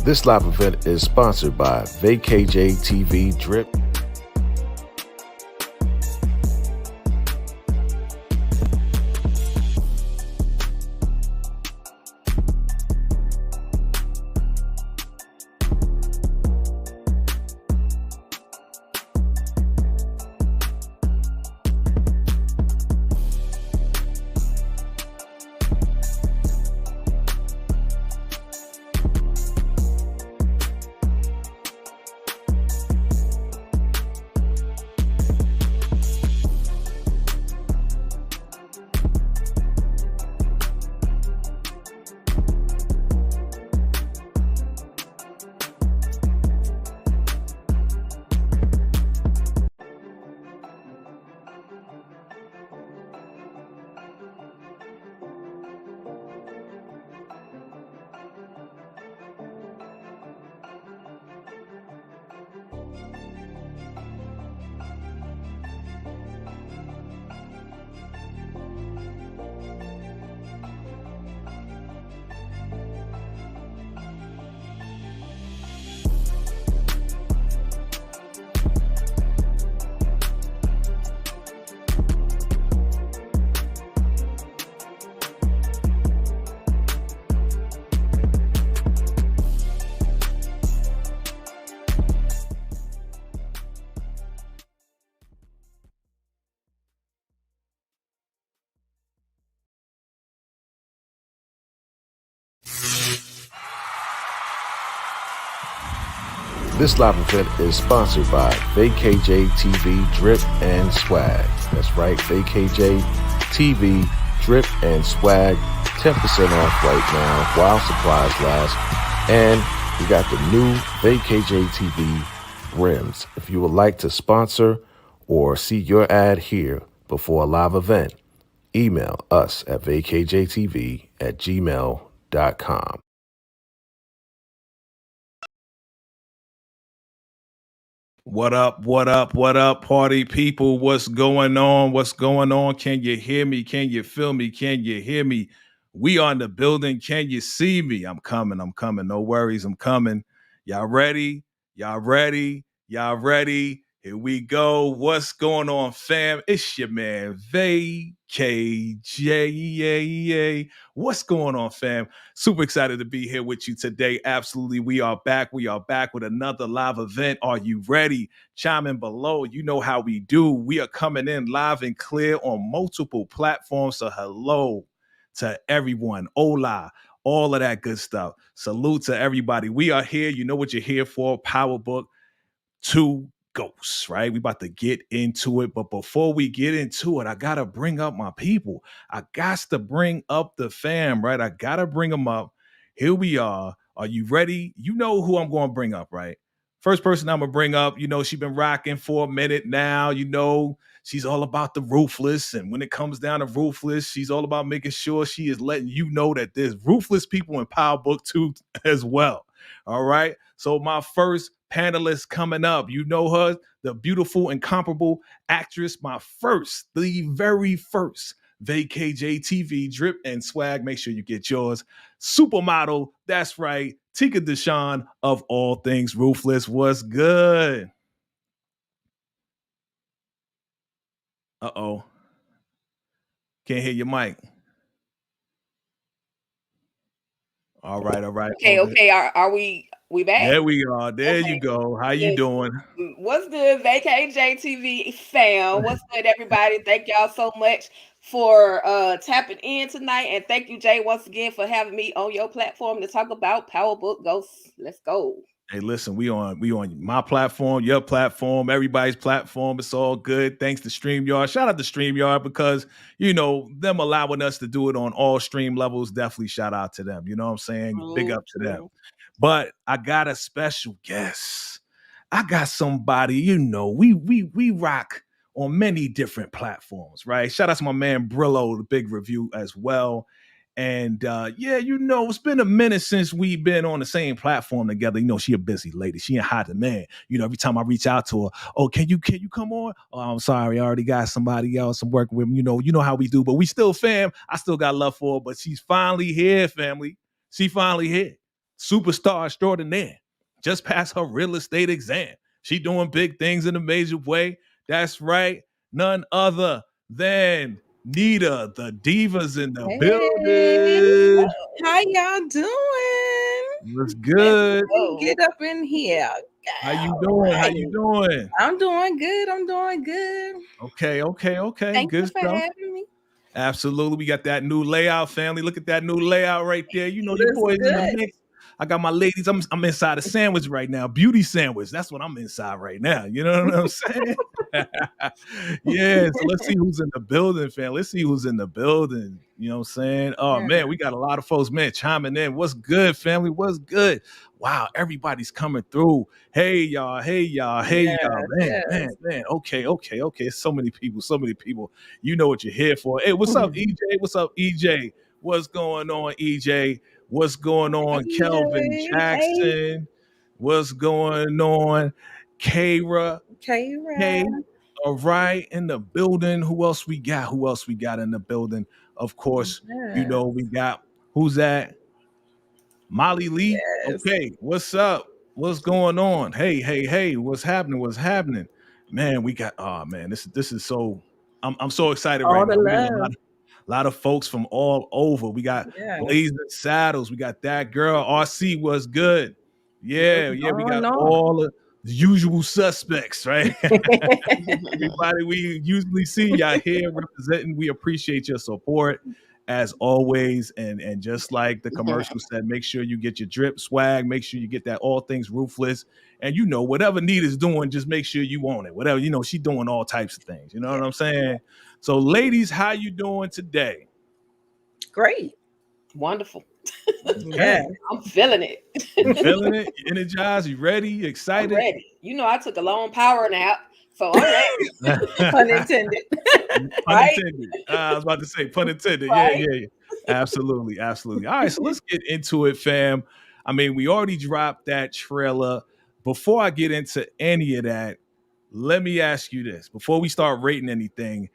This live event is sponsored by VACAY-JayTV Drip. This live event is sponsored by VACAY-JayTV Drip and Swag. That's right, VACAY-JayTV Drip and Swag, 10% off right now while supplies last. And we got the new VACAY-JayTV brims. If you would like to sponsor or see your ad here before a live event, email us at VACAYJayTV@gmail.com. What up, what up, what up, party people? What's going on? What's going on? Can you hear me? Can you feel me? Can you hear me? We are in the building. Can you see me? I'm coming. No worries. I'm coming. Y'all ready? Y'all ready? Y'all ready? Here we go. What's going on, fam? It's your man, VACAY-JAY. What's going on, fam? Super excited to be here with you today. Absolutely. We are back. We are back with another live event. Are you ready? Chime in below. You know how we do. We are coming in live and clear on multiple platforms. So hello to everyone. Hola. All of that good stuff. Salute to everybody. We are here. You know what you're here for. Power Book 2 Ghosts, right? We about to get into it. But before we get into it, I got to bring up my people. I got to bring up the fam, right? I got to bring them up. Here we are. Are you ready? You know who I'm going to bring up, right? First person I'm going to bring up, you know, she's been rocking for a minute now. You know, she's all about the ruthless. And when it comes down to ruthless, she's all about making sure she is letting you know that there's ruthless people in Power Book 2 as well. All right. So my first panelist coming up, you know her, the beautiful, incomparable actress, the very first VACAY-JayTV Drip and Swag. Make sure you get yours. Supermodel, that's right, Tika Deshawn of All Things Ruthless. What's good? Uh-oh. Can't hear your mic. All right. Okay. Are we back? There we are. There you go. How you doing? What's good, VACAY-JayTV fam? What's good, everybody? Thank y'all so much for tapping in tonight, and thank you, Jay, once again for having me on your platform to talk about Power Book Ghosts. Let's go. Hey, listen, we on my platform, your platform, everybody's platform. It's all good. Thanks to StreamYard. Shout out to StreamYard because, you know, them allowing us to do it on all stream levels. Definitely shout out to them. You know what I'm saying? Big up to them. But I got a special guest. I got somebody, you know, we rock on many different platforms, right? Shout out to my man Brillo, the big review as well. And yeah, you know, it's been a minute since we've been on the same platform together. You know, she a busy lady. She ain't hot demand. You know, every time I reach out to her, oh, can you come on? Oh, I'm sorry, I already got somebody else I'm working with. You know how we do, but we still fam. I still got love for her, but she's finally here, family. She finally here. superstar extraordinaire, just passed her real estate exam. She doing big things in a major way. That's right, none other than Nita, the diva's in the Hey, building. how y'all doing? What's Let's good? go. Get up in here. How you All doing? How right. you doing? I'm doing good. I'm doing good. Okay. Thank you Good for stuff. having me. Absolutely. We got that new layout, family. Look at that new layout right there. You know, your Looks boys in the good. mix. I got my ladies. I'm inside a sandwich right now. Beauty sandwich. That's what I'm inside right now. You know what I'm saying? Yeah. So let's see who's in the building, fam. Let's see who's in the building. You know what I'm saying? Oh, Yeah. man, we got a lot of folks, man, chiming in. What's good, family? What's good? Wow, everybody's coming through. Hey, y'all. Yes. Man. Okay. So many people. You know what you're here for. Hey, what's up, EJ? What's up, EJ? What's going on, EJ? What's going on, Hey, Kelvin Jay. Hey, Jackson? What's going on, Kara? Kayra. Hey, all right, in the building. Who else we got? Who else we got in the building? Of course, you Yeah. know we got who's that? Molly Lee. Yes. Okay, what's up? What's going on? Hey, what's happening? What's happening? Man, we got man, this is so I'm so excited All right the now. We got love. a lot of folks from all over. We got Yes. Blazing Saddles. We got that girl. RC was good. Yeah, What's we got going on? all the usual suspects, right? Everybody we usually see, y'all here representing. We appreciate your support as always. And just like the commercial said, make sure you get your drip swag. Make sure you get that All Things Ruthless. And you know, whatever Nita's doing, just make sure you own it. Whatever, you know, she's doing all types of things. You know what I'm saying? So, ladies, how you doing today? Great. Wonderful. Yeah. I'm feeling it. You feeling it? You energized? You ready? You I'm excited? ready. You know, I took a long power nap, so I'm ready. Pun intended. Pun Right? intended. I was about to say pun intended. Right. Yeah. Absolutely. All right, so let's get into it, fam. I mean, we already dropped that trailer. Before I get into any of that, let me ask you this. Before we start rating anything,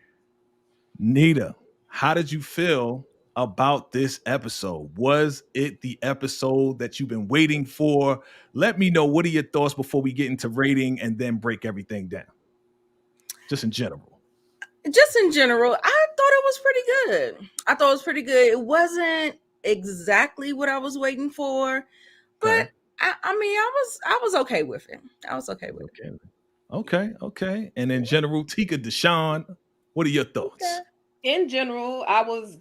Nita, how did you feel about this episode? Was it the episode that you've been waiting for? Let me know, what are your thoughts before we get into rating and then break everything down? Just in general. Just in general, I thought it was pretty good. It wasn't exactly what I was waiting for, but Okay. I mean, I was okay with it. I was okay with it. Okay. And in general, Tika Deshawn, what are your thoughts? Okay. In general, I was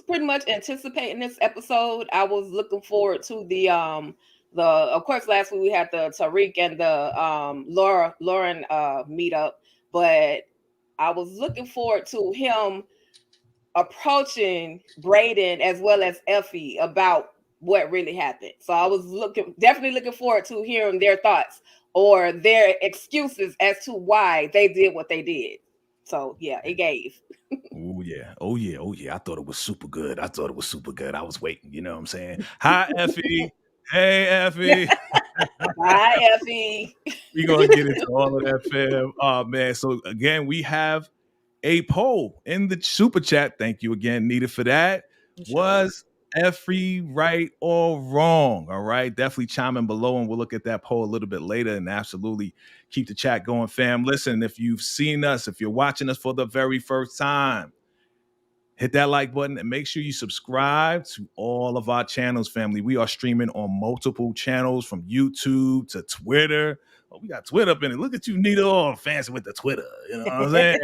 pretty much anticipating this episode. I was looking forward to the of course last week we had the Tariq and the Lauren meetup, but I was looking forward to him approaching Braden as well as Effie about what really happened. So I was definitely looking forward to hearing their thoughts or their excuses as to why they did what they did. So yeah, it gave. Oh yeah. I thought it was super good. I was waiting. You know what I'm saying? Hi, Effie. Hey, Effie. Bye, Effie. We're gonna get into all of that, fam. Oh man. So again, we have a poll in the super chat. Thank you again, Nita, for that. Sure. Was Effie right or wrong? All right. Definitely chime in below and we'll look at that poll a little bit later and absolutely keep the chat going, fam. Listen, if you've seen us, if you're watching us for the very first time, hit that like button and make sure you subscribe to all of our channels, family. We are streaming on multiple channels from YouTube to Twitter. Oh, we got Twitter up in it. Look at you, Nita, all fancy with the Twitter. You know what I'm saying?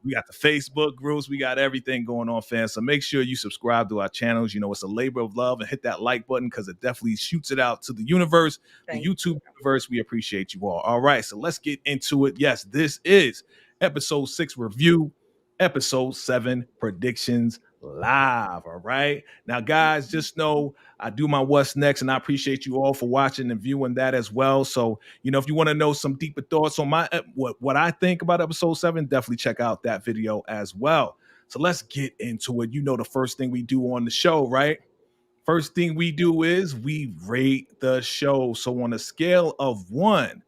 We got the Facebook groups. We got everything going on, fans. So make sure you subscribe to our channels. You know, it's a labor of love, and hit that like button because it definitely shoots it out to the universe, the YouTube universe. We appreciate you all. All right, so let's get into it. Yes, this is episode 6 review, episode 7 predictions live. All right. Now, guys, just know I do my what's next, and I appreciate you all for watching and viewing that as well. So, you know, if you want to know some deeper thoughts on my what I think about episode 7, definitely check out that video as well. So let's get into it. You know, the first thing we do on the show, right? First thing we do is we rate the show. So on a scale of 1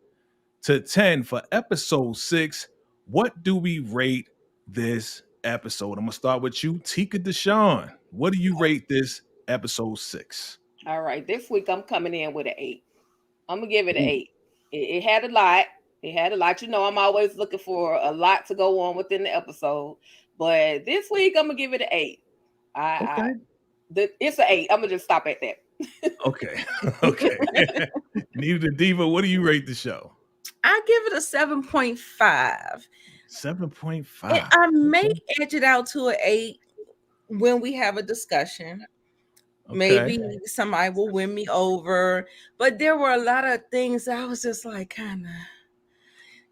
to 10 for episode 6, what do we rate this episode? I'm gonna start with you, Tika Deshawn. What do you rate this episode 6? All right, this week I'm coming in with an 8. I'm gonna give it an Ooh, 8. It had a lot. It had a lot. You know, I'm always looking for a lot to go on within the episode, but this week I'm gonna give it an 8. I okay, it's an 8. I'm gonna just stop at that. okay, okay. Nita the Diva, what do you rate the show? I give it a 7.5. And 7.5. I may Okay. edge it out to an 8 when we have a discussion. Okay. Maybe somebody will win me over. But there were a lot of things I was just like, kind of,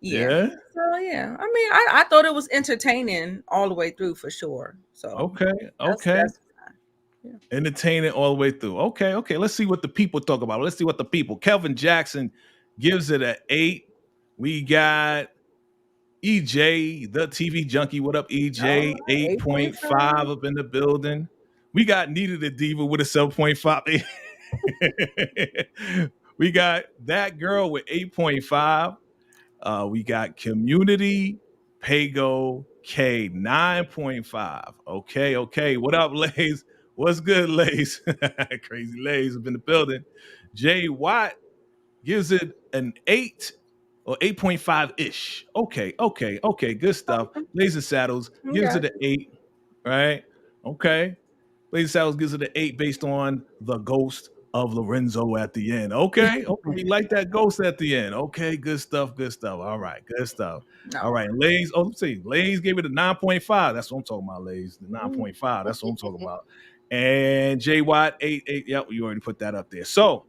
yeah. Yeah. So, yeah. I mean, I thought it was entertaining all the way through for sure. So, Okay. Okay. that's fine. Yeah. Entertaining all the way through. Okay. Okay. Let's see what the people talk about. Let's see what the people. Kelvin Jackson gives it an 8. We got EJ, the TV junkie. What up, All EJ? right, 8.5 8.5. up in the building. We got Nita the Diva with a 7.5. We got that girl with 8.5. We got Community Pago K 9.5. Okay, okay. What up, Lays? What's good, Lays? Crazy Lays up in the building. Jay Watt gives it an 8 or 8.5 ish. Okay, okay, okay. Good stuff. Laser Saddles gives Okay. it an 8, right? Okay. Laser Saddles gives it an 8 based on the ghost of Lorenzo at the end. Okay, okay. We like that ghost at the end. Okay, good stuff, good stuff. All right, good stuff. All No. right. And Lays, oh, let's see. Lays gave it a 9.5. That's what I'm talking about, Lays. The 9.5. That's what I'm talking about. And J Watt, 8, 8. Yep, you already put that up there. So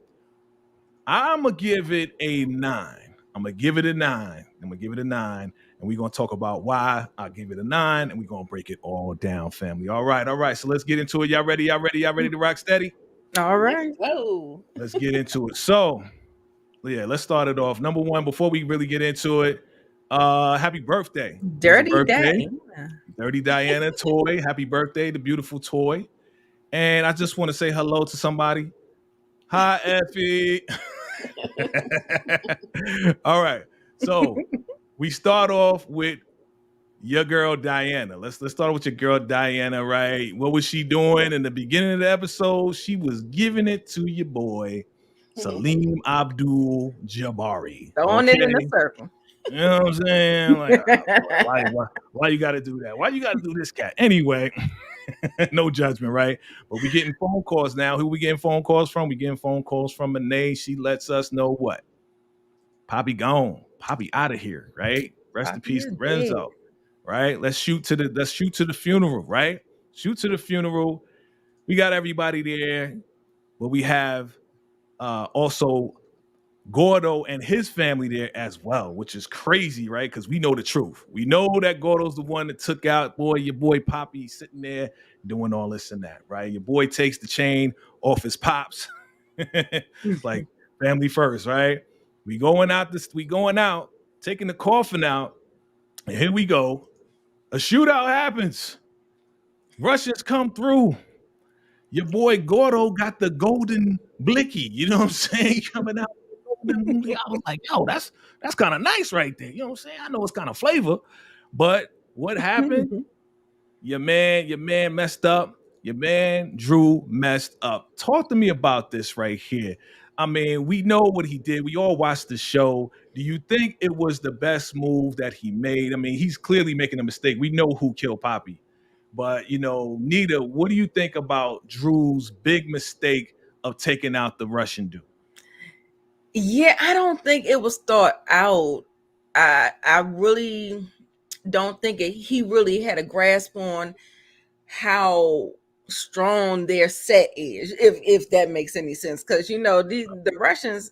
I'm gonna give it a 9. I'm gonna give it a 9. I'm gonna give it a 9. And we're gonna talk about why I give it a 9, and we're gonna break it all down, family. All right, all right. So let's get into it. Y'all ready? Y'all ready? Y'all ready to rock steady? All Let's right. go. Let's get into it. So, yeah, let's start it off. Number one, before we really get into it, happy birthday. It was a Dirty birthday. day. Dirty Diana toy. Happy birthday, the beautiful toy. And I just want to say hello to somebody. Hi, Effie. All right. So we start off with your girl Diana. Let's start with your girl Diana, right? What was she doing in the beginning of the episode? She was giving it to your boy Salim Abdul Jabari. Throwing it in a Okay. circle. You know what I'm saying? Like, why you got to do that? Why you got to do this, cat? Anyway, no judgment, right? But we getting phone calls now. Who we getting phone calls from? We getting phone calls from Monet. She lets us know what? Poppy gone. Poppy out of here, right? Rest in Poppy peace, is dead. Lorenzo. Right? Let's shoot to the funeral, right? Shoot to the funeral. We got everybody there, but we have also Gordo and his family there as well, which is crazy, right? Because we know the truth. We know that Gordo's the one that took out your boy Poppy sitting there doing all this and that, right? Your boy takes the chain off his pops. It's like family first, right? We going out, taking the coffin out, and here we go. A shootout happens. Russians come through. Your boy Gordo got the golden blicky. You know what I'm saying? Coming out. I was like, yo, that's kind of nice right there. You know what I'm saying? I know it's kind of flavor, but what happened? Your man messed up. Your man Drew messed up. Talk to me about this right here. I mean, we know what he did. We all watched the show. Do you think it was the best move that he made? I mean, he's clearly making a mistake. We know who killed Poppy. But, Nita, what do you think about Drew's big mistake of taking out the Russian dude? Yeah, I don't think it was thought out. I really don't think he really had a grasp on how strong their set is, if that makes any sense. Because the Russians,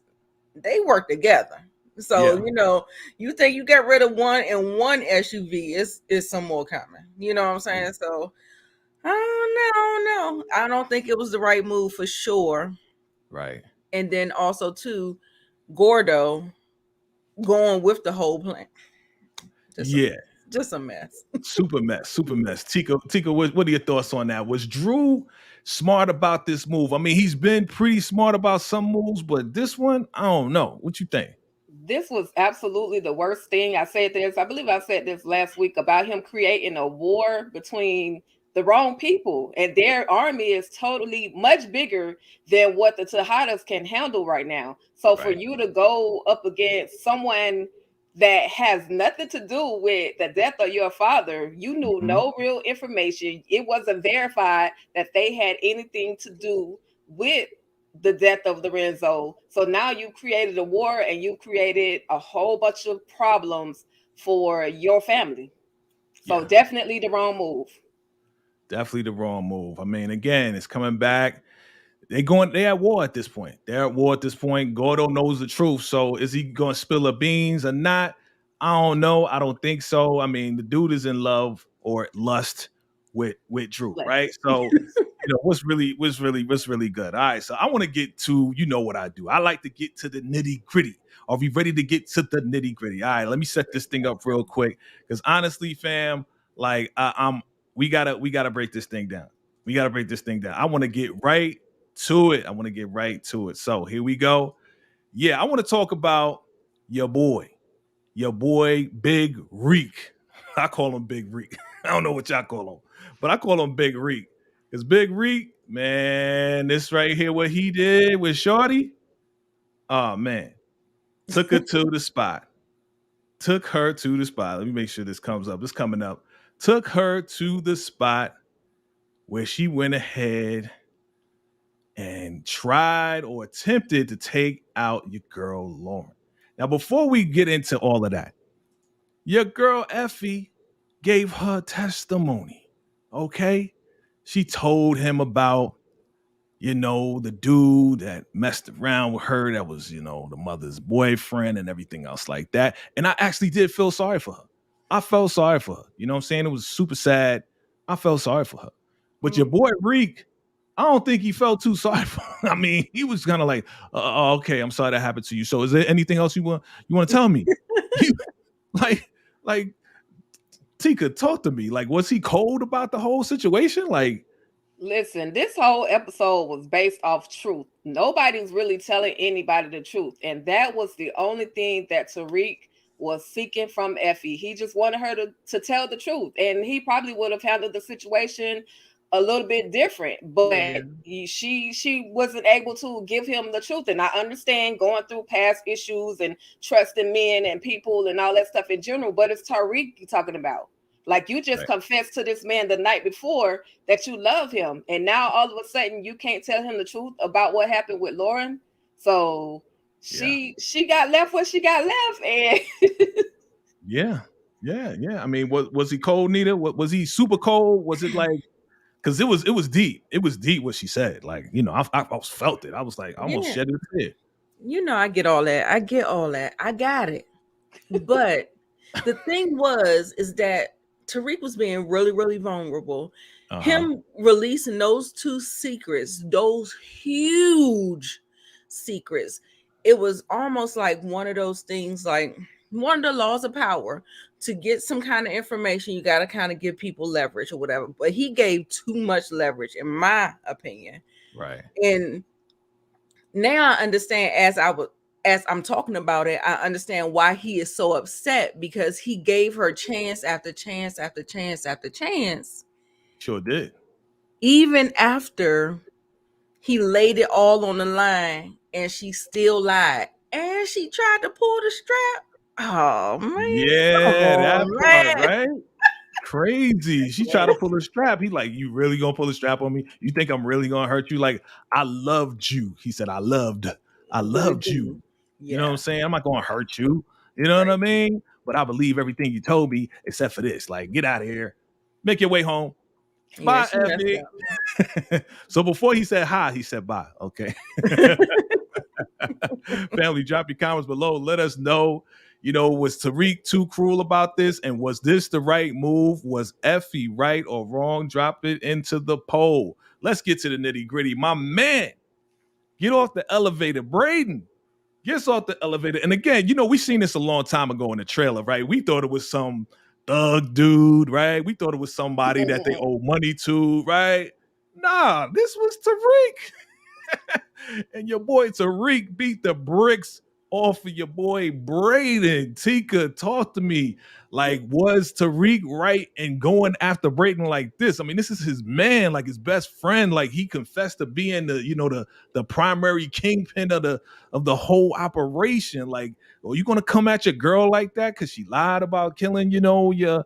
they work together. So Yeah. you think you get rid of one in one SUV, is some more coming. You know what I'm saying? So I don't know. I don't think it was the right move for sure. Right. And then also too, Gordo going with the whole plan. Just a mess. Super mess. Tika, what are your thoughts on that? Was Drew smart about this move? I mean, he's been pretty smart about some moves, but this one, I don't know. What you think? This was absolutely the worst thing. I believe I said this last week about him creating a war between the wrong people, and their army is totally much bigger than what the Tejadas can handle right now. So for Right. you to go up against someone that has nothing to do with the death of your father, you knew Mhm. no real information. It wasn't verified that they had anything to do with the death of Lorenzo. So now you created a war and you created a whole bunch of problems for your family. So Yeah. definitely the wrong move. Definitely the wrong move. I mean, again, it's coming back. They're at war at this point. They're at war at this point. Gordo knows the truth. So is he gonna spill the beans or not? I don't know. I don't think so. I mean, the dude is in love or lust with Drew, right? Less. So what's really good. All right. So I want to get to, you know what I do. I like to get to the nitty-gritty. Are we ready to get to the nitty-gritty? All right, let me set this thing up real quick. Because honestly, fam, like I'm we gotta break this thing down. We gotta break this thing down. I want to get right to it. I want to get right to it. So here we go. Yeah, I want to talk about your boy, Big Reek. I call him Big Reek. I don't know what y'all call him, but I call him Big Reek. Because Big Reek, man, this right here, what he did with Shorty, oh man, took her to the spot. Took her to the spot. Let me make sure this comes up. It's coming up. Took her to the spot where she went ahead and tried or attempted to take out your girl Lauren. Now, before we get into all of that, your girl Effie gave her testimony. Okay. She told him about, the dude that messed around with her, that was, the mother's boyfriend and everything else like that. And I actually did feel sorry for her. I felt sorry for her. You know what I'm saying? It was super sad. I felt sorry for her. But your boy Reek, I don't think he felt too sorry for her. I mean, he was kind of like, okay, I'm sorry that happened to you. So is there anything else you want to tell me? You, like Tika, talk to me. Like, was he cold about the whole situation? Like, Listen, this whole episode was based off truth. Nobody's really telling anybody the truth. And that was the only thing that Tariq was seeking from Effie. He just wanted her to tell the truth. And he probably would have handled the situation a little bit different. But she wasn't able to give him the truth. And I understand going through past issues and trusting men and people and all that stuff in general. But it's Tariq you're talking about. Like, you just confessed to this man the night before that you love him, and now all of a sudden you can't tell him the truth about what happened with Lauren. So she got left where she got left, and yeah. I mean, was he cold, Nita? Was he super cold? Was it like, because it was deep. It was deep what she said. Like, I felt it. I was like, I almost shed a tear. I get all that. I got it. But the thing is that Tariq was being really, really vulnerable. Him releasing those two secrets, those huge secrets, it was almost like one of those things, like one of the laws of power. To get some kind of information, you got to kind of give people leverage or whatever. But he gave too much leverage, in my opinion. Right. And now I understand, as I'm talking about it, I understand why he is so upset, because he gave her chance after chance after chance after chance. Sure did. Even after he laid it all on the line and she still lied. And she tried to pull the strap. Oh, man. Yeah, that part, right? Crazy. She tried to pull a strap. He like, you really gonna pull a strap on me? You think I'm really gonna hurt you? Like, I loved you. He said, I loved you. You know what I'm saying? I'm not gonna hurt you. You know what I mean? But I believe everything you told me, except for this. Like, get out of here. Make your way home. Bye, Effie. So before he said hi, he said bye. Okay. Family, drop your comments below. Let us know, was Tariq too cruel about this? And was this the right move? Was Effie right or wrong? Drop it into the poll. Let's get to the nitty gritty. My man, get off the elevator. Braden gets off the elevator. And again, we seen this a long time ago in the trailer, right? We thought it was some thug dude, right? We thought it was somebody that they owe money to, right? Nah, this was Tariq. And your boy Tariq beat the bricks off of your boy Braden. Tika, talk to me. Like, was Tariq right in going after Braden like this? I mean, this is his man, like his best friend. Like, he confessed to being the primary kingpin of the whole operation. Like, are you gonna come at your girl like that because she lied about killing, your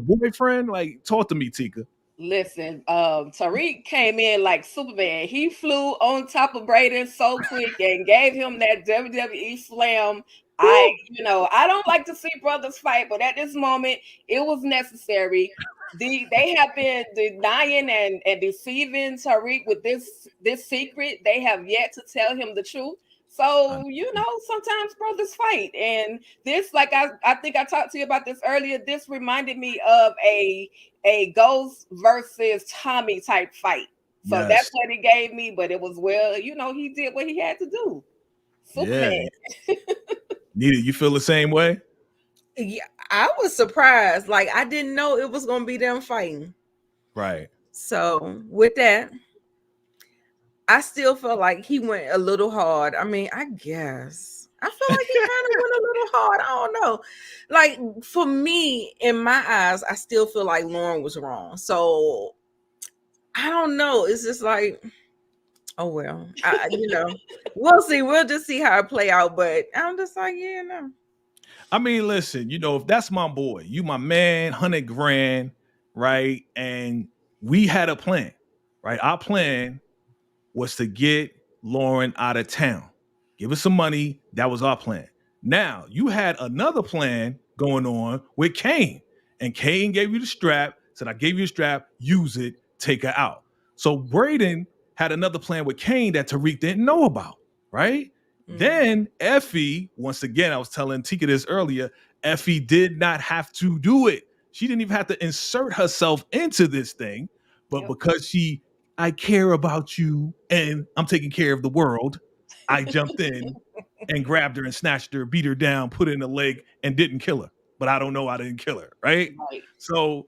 boyfriend? Like, talk to me, Tika. Listen, Tariq came in like Superman. He flew on top of Braden so quick and gave him that WWE slam. I don't like to see brothers fight, but at this moment, it was necessary. They have been denying and deceiving Tariq with this secret. They have yet to tell him the truth. So, sometimes brothers fight. And this, like I think I talked to you about this earlier, this reminded me of a Ghost versus Tommy type fight. So Yes. that's what he gave me, but it was he did what he had to do. Superman. Yeah. Nita, you feel the same way? Yeah, I was surprised. Like, I didn't know it was gonna be them fighting. Right. So with that, I still feel like he went a little hard. I mean, I guess I feel like he kind of went a little hard. I don't know. Like, for me, in my eyes, I still feel like Lauren was wrong. So I don't know. It's just like, oh well, we'll see. We'll just see how it play out. But I'm just like, yeah, no. I mean, listen, if that's my boy, you my man, 100 grand, right? And we had a plan, right? Our plan was to get Lauren out of town. Give us some money. That was our plan. Now, you had another plan going on with Kane. And Kane gave you the strap, said, I gave you the strap, use it, take her out. So Braden had another plan with Kane that Tariq didn't know about, right? Mm-hmm. Then Effie, once again, I was telling Tika this earlier, Effie did not have to do it. She didn't even have to insert herself into this thing. But because I care about you and I'm taking care of the world, I jumped in and grabbed her and snatched her, beat her down, put her in the leg and didn't kill her. But I don't know I didn't kill her, right? So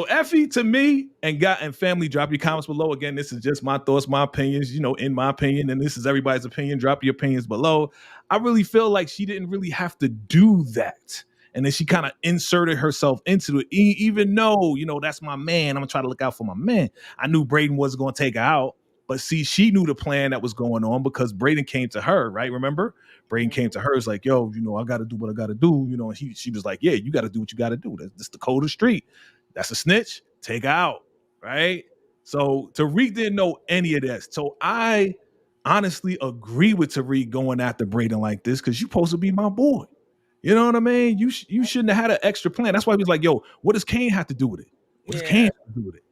Effie, to me, and family, drop your comments below. Again, this is just my thoughts, my opinions, in my opinion, and this is everybody's opinion. Drop your opinions below. I really feel like she didn't really have to do that. And then she kind of inserted herself into it, even though, that's my man. I'm going to try to look out for my man. I knew Braden wasn't going to take her out. But see, she knew the plan that was going on because Braden came to her, right? Remember? Braden came to her. It's like, yo, I got to do what I got to do. And she was like, yeah, you got to do what you got to do. That's the code of the street. That's a snitch. Take her out, right? So Tariq didn't know any of that. So I honestly agree with Tariq going after Braden like this because you're supposed to be my boy. You know what I mean? You shouldn't have had an extra plan. That's why he was like, yo, what does Kane have to do with it? What does Kane have to do with it?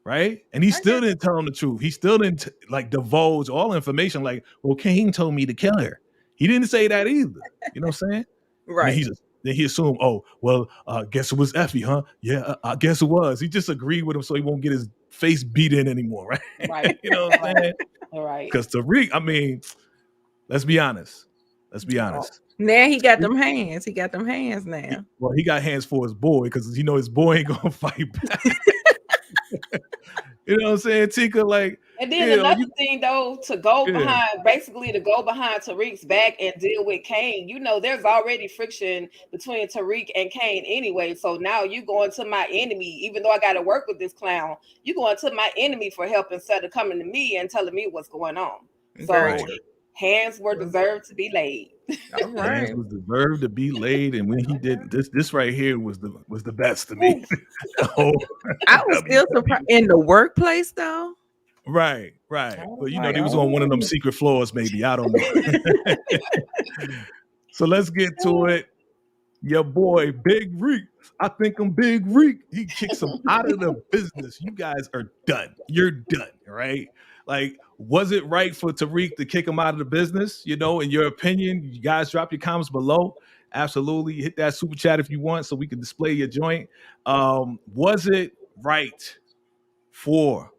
Right? And he still didn't tell him the truth. He still didn't divulge all information like, well, Kane told me to kill her. He didn't say that either. You know what I'm saying? Right. Then he assumed, oh, well, guess it was Effie, huh? Yeah, I guess it was. He just agreed with him so he won't get his face beat in anymore, right? Right. You know what I'm saying? All right. Because Tariq, I mean, let's be honest. Now he got them hands. He got them hands now. Well, he got hands for his boy because his boy ain't gonna fight back. You know what I'm saying, Tika? Like, and then another thing though, to go behind Tariq's back and deal with Kane. There's already friction between Tariq and Kane anyway. So now you going to my enemy, even though I got to work with this clown. You going to my enemy for help instead of coming to me and telling me what's going on. So hands were deserved to be laid. All right. Hands was deserved to be laid, and when he did this right here was the best to me. I was still surprised in the workplace though. Right. Well, they was on one of them secret floors, maybe. I don't know. So let's get to it. Your boy, Big Reek. I think I'm Big Reek. He kicks him out of the business. You guys are done. You're done, right? Like, was it right for Tariq to kick him out of the business? In your opinion, you guys drop your comments below. Absolutely. Hit that super chat if you want so we can display your joint. Was it right for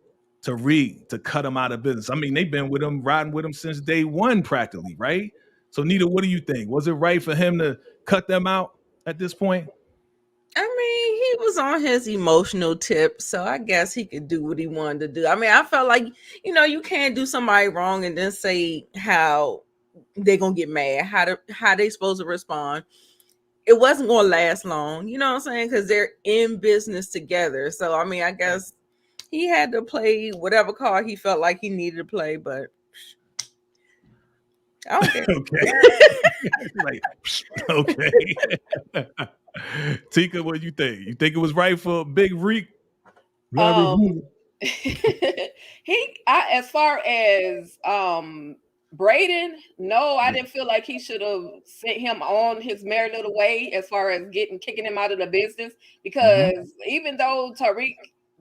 Tariq to cut him out of business? I mean, they've been with him, riding with him since day one practically, right? So, Nita, what do you think? Was it right for him to cut them out at this point? I mean, he was on his emotional tip, so I guess he could do what he wanted to do. I mean, I felt like, you can't do somebody wrong and then say how they're gonna get mad. How they supposed to respond? It wasn't gonna last long, you know what I'm saying? Because they're in business together. So I mean, I guess he had to play whatever card he felt like he needed to play, but I don't care. Okay. Like, okay. Tika, what do you think? You think it was right for Big Reek? As far as Braden, no, I didn't feel like he should have sent him on his merry little way as far as kicking him out of the business, because even though Tariq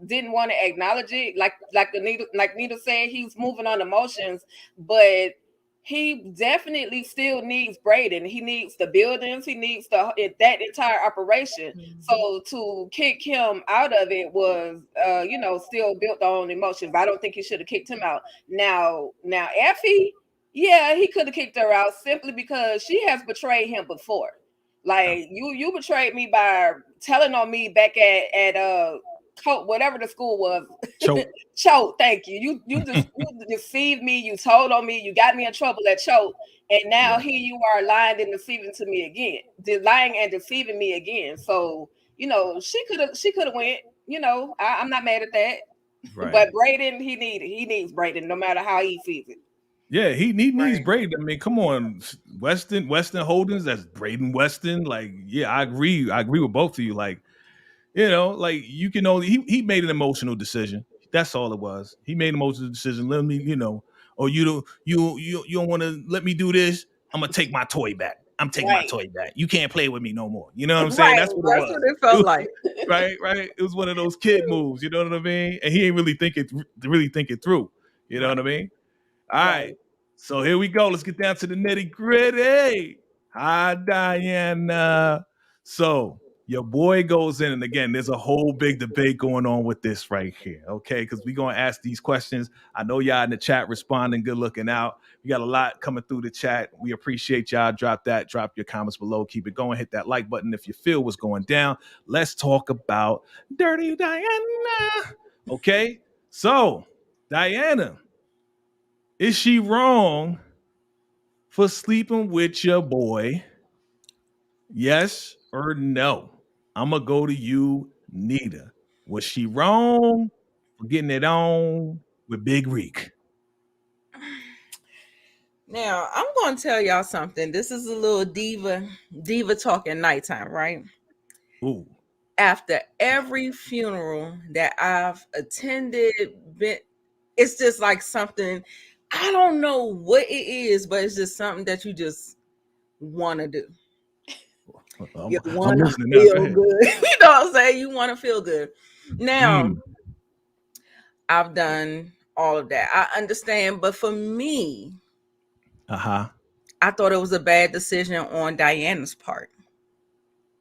didn't want to acknowledge it, like Nita said, he's moving on emotions, but he definitely still needs Braden. He needs the buildings. He needs that entire operation. So to kick him out of it was, still built on emotions. I don't think he should have kicked him out. Now Effie, yeah, he could have kicked her out simply because she has betrayed him before. Like you betrayed me by telling on me back at whatever the school was. Choke, thank you. You deceived me, you told on me, you got me in trouble at Choke, and now here you are lying and deceiving to me again. Lying and deceiving me again. So, she could have went, I'm not mad at that. Right. But Braden, he needs Braden no matter how he sees it. Yeah, he needs Braden. I mean, come on, Weston Holdings, that's Braden Weston. Like, yeah, I agree with both of you. Like, like you can only he made an emotional decision. That's all it was. He made an emotional decision. Let me, you don't want to let me do this. I'm gonna take my toy back. I'm taking my toy back. You can't play with me no more. You know what I'm saying? That's what it was. What it felt like. Right. It was one of those kid moves. You know what I mean? And he ain't really think it through. You know what I mean? All right. So here we go. Let's get down to the nitty gritty. Hi, Diana. So your boy goes in, and again, there's a whole big debate going on with this right here, okay? Because we're going to ask these questions. I know y'all in the chat responding, good looking out. We got a lot coming through the chat. We appreciate y'all. Drop your comments below. Keep it going. Hit that like button if you feel what's going down. Let's talk about Dirty Diana, okay? So, Diana, is she wrong for sleeping with your boy? Yes or no? I'm going to go to you, Nita. Was she wrong for getting it on with Big Reek? Now, I'm going to tell y'all something. This is a little diva talking nighttime, right? Ooh. After every funeral that I've attended, it's just like something, I don't know what it is, but it's just something that you just want to do. You want to feel good. You know what I'm saying? You want to feel good. Now, I've done all of that. I understand, but for me, I thought it was a bad decision on Diana's part.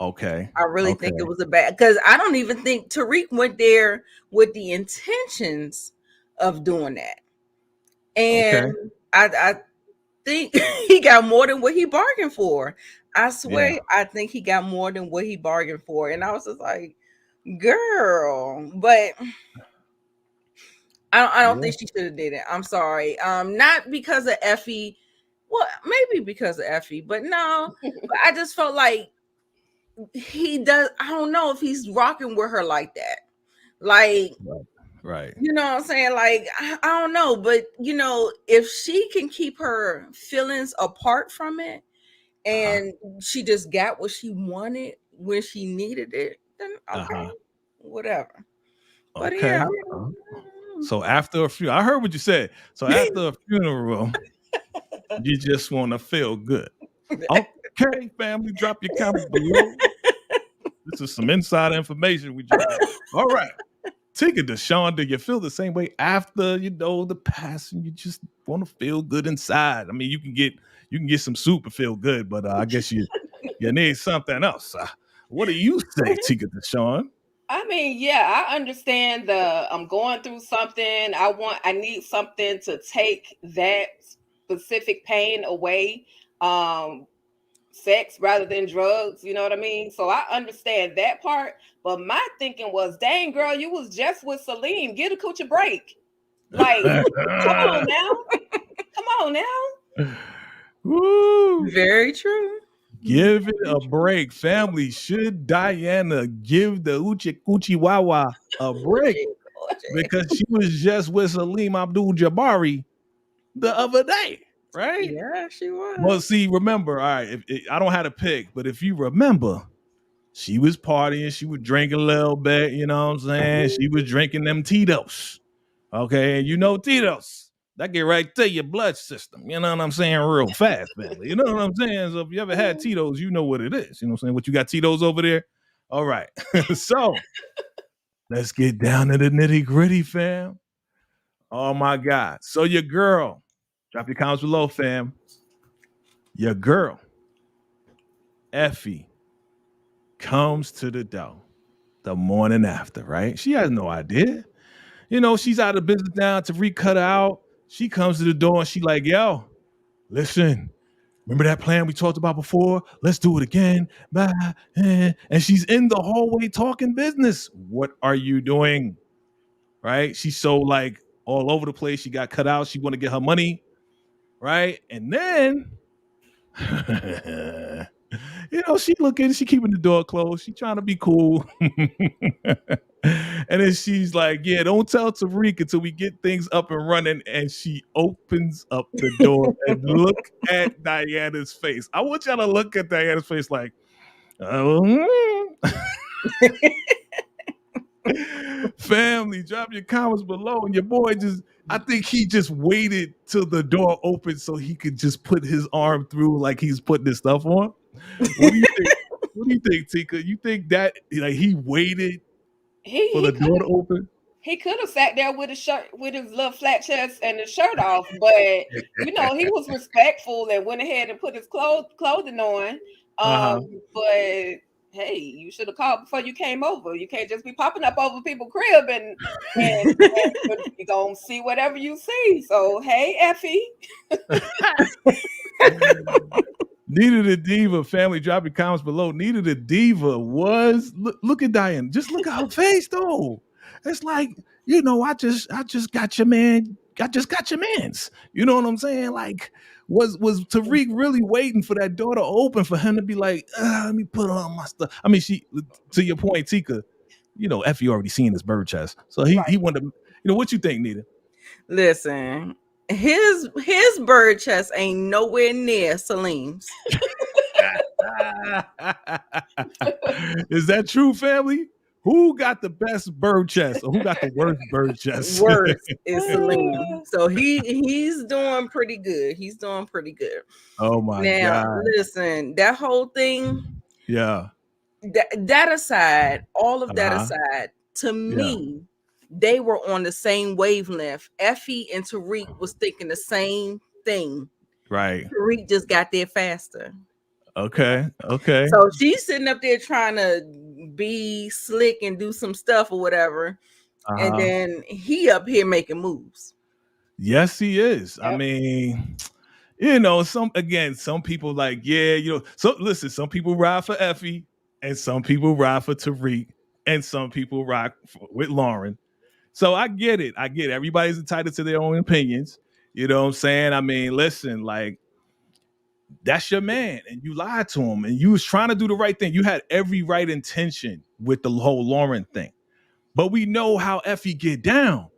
Okay. I really think it was a bad, because I don't even think Tariq went there with the intentions of doing that. And I think he got more than what he bargained for. I swear, I think he got more than what he bargained for. And I was just like, girl, but I don't think she should have did it. I'm sorry. Not because of Effie. Well, maybe because of Effie, but no. But I just felt like he does. I don't know if he's rocking with her like that. Like, right. You know what I'm saying? Like, I don't know. But, if she can keep her feelings apart from it, and she just got what she wanted when she needed it, then okay, whatever. But okay. So after a few, I heard what you said. So after a funeral, you just want to feel good. Okay, family, drop your comments below. This is some inside information we just got. All right. Tika Deshawn, do you feel the same way after the passing? You just want to feel good inside. I mean, you can get some soup and feel good, but I guess you need something else. What do you say, Tika Deshawn? I mean, yeah, I understand I'm going through something. I need something to take that specific pain away. Sex rather than drugs, you know what I mean? So I understand that part, but my thinking was, dang girl, you was just with Salim. Get a coochie break. Like, come on now. Woo! Very true. Give it a break, family. Should Diana give the Uchi Kuchi Wawa a break because she was just with Salim Abdul-Jabari the other day, right? Yeah, she was. Well, see, remember, all right, I don't have to pick, but if you remember, she was partying, she was drinking a little bit, you know what I'm saying? She was drinking them Tito's. Okay, and you know Tito's. That get right to your blood system. You know what I'm saying? Real fast, family. You know what I'm saying? So if you ever had Tito's, you know what it is. You know what I'm saying? What you got Tito's over there? All right. So let's get down to the nitty-gritty, fam. Oh my God. So your girl, drop your comments below, fam. Your girl, Effie, comes to the door the morning after, right? She has no idea. You know, she's out of business now. Tariq cut her out. She comes to the door and she like, yo, listen, remember that plan we talked about before? Let's do it again. Bye. And she's in the hallway talking business. What are you doing? Right? She's so like all over the place. She got cut out. She want to get her money. Right? And then you know, she keeping the door closed. She trying to be cool. And then she's like, yeah, don't tell Tariq until we get things up and running. And she opens up the door and look at Diana's face. I want y'all to look at Diana's face like, oh. Family, drop your comments below. And your boy I think he just waited till the door opened so he could just put his arm through like he's putting his stuff on. What do you think? What do you think, Tika? You think that like he waited for the door to open? He could have sat there with his shirt, with his little flat chest and his shirt off, but you know, he was respectful and went ahead and put his clothing on. But hey, you should have called before you came over. You can't just be popping up over people's crib and you're gonna see whatever you see. So hey, Effie. Nita the Diva, family, drop your comments below. Nita the Diva was look at Diane. Just look at her face though. It's like, you know, I just got your man. I just got your man's. You know what I'm saying? Like, was Tariq really waiting for that door to open for him to be like, let me put on my stuff? I mean, she, to your point, Tika, you know, Effie already seen his bird chest. So he wanted to, you know, what you think, Nita? Listen, his bird chest ain't nowhere near Salim's. Is that true, family? Who got the best bird chest or who got the worst bird chest? Worst is Salim. So he's doing pretty good. He's doing pretty good. Oh my God. Listen, that whole thing. Yeah. That aside, all of that aside, to me, they were on the same wavelength. Effie and Tariq was thinking the same thing. Right. Tariq just got there faster. Okay. So she's sitting up there trying to be slick and do some stuff or whatever. And then he up here making moves. Yes, he is. Yep. I mean, you know, some people like, yeah, you know, so listen, some people ride for Effie and some people ride for Tariq and some people rock with Lauren. So I get it. Everybody's entitled to their own opinions. You know what I'm saying? I mean, listen, like, that's your man and you lied to him and you was trying to do the right thing. You had every right intention with the whole Lauren thing. But we know how Effie get down.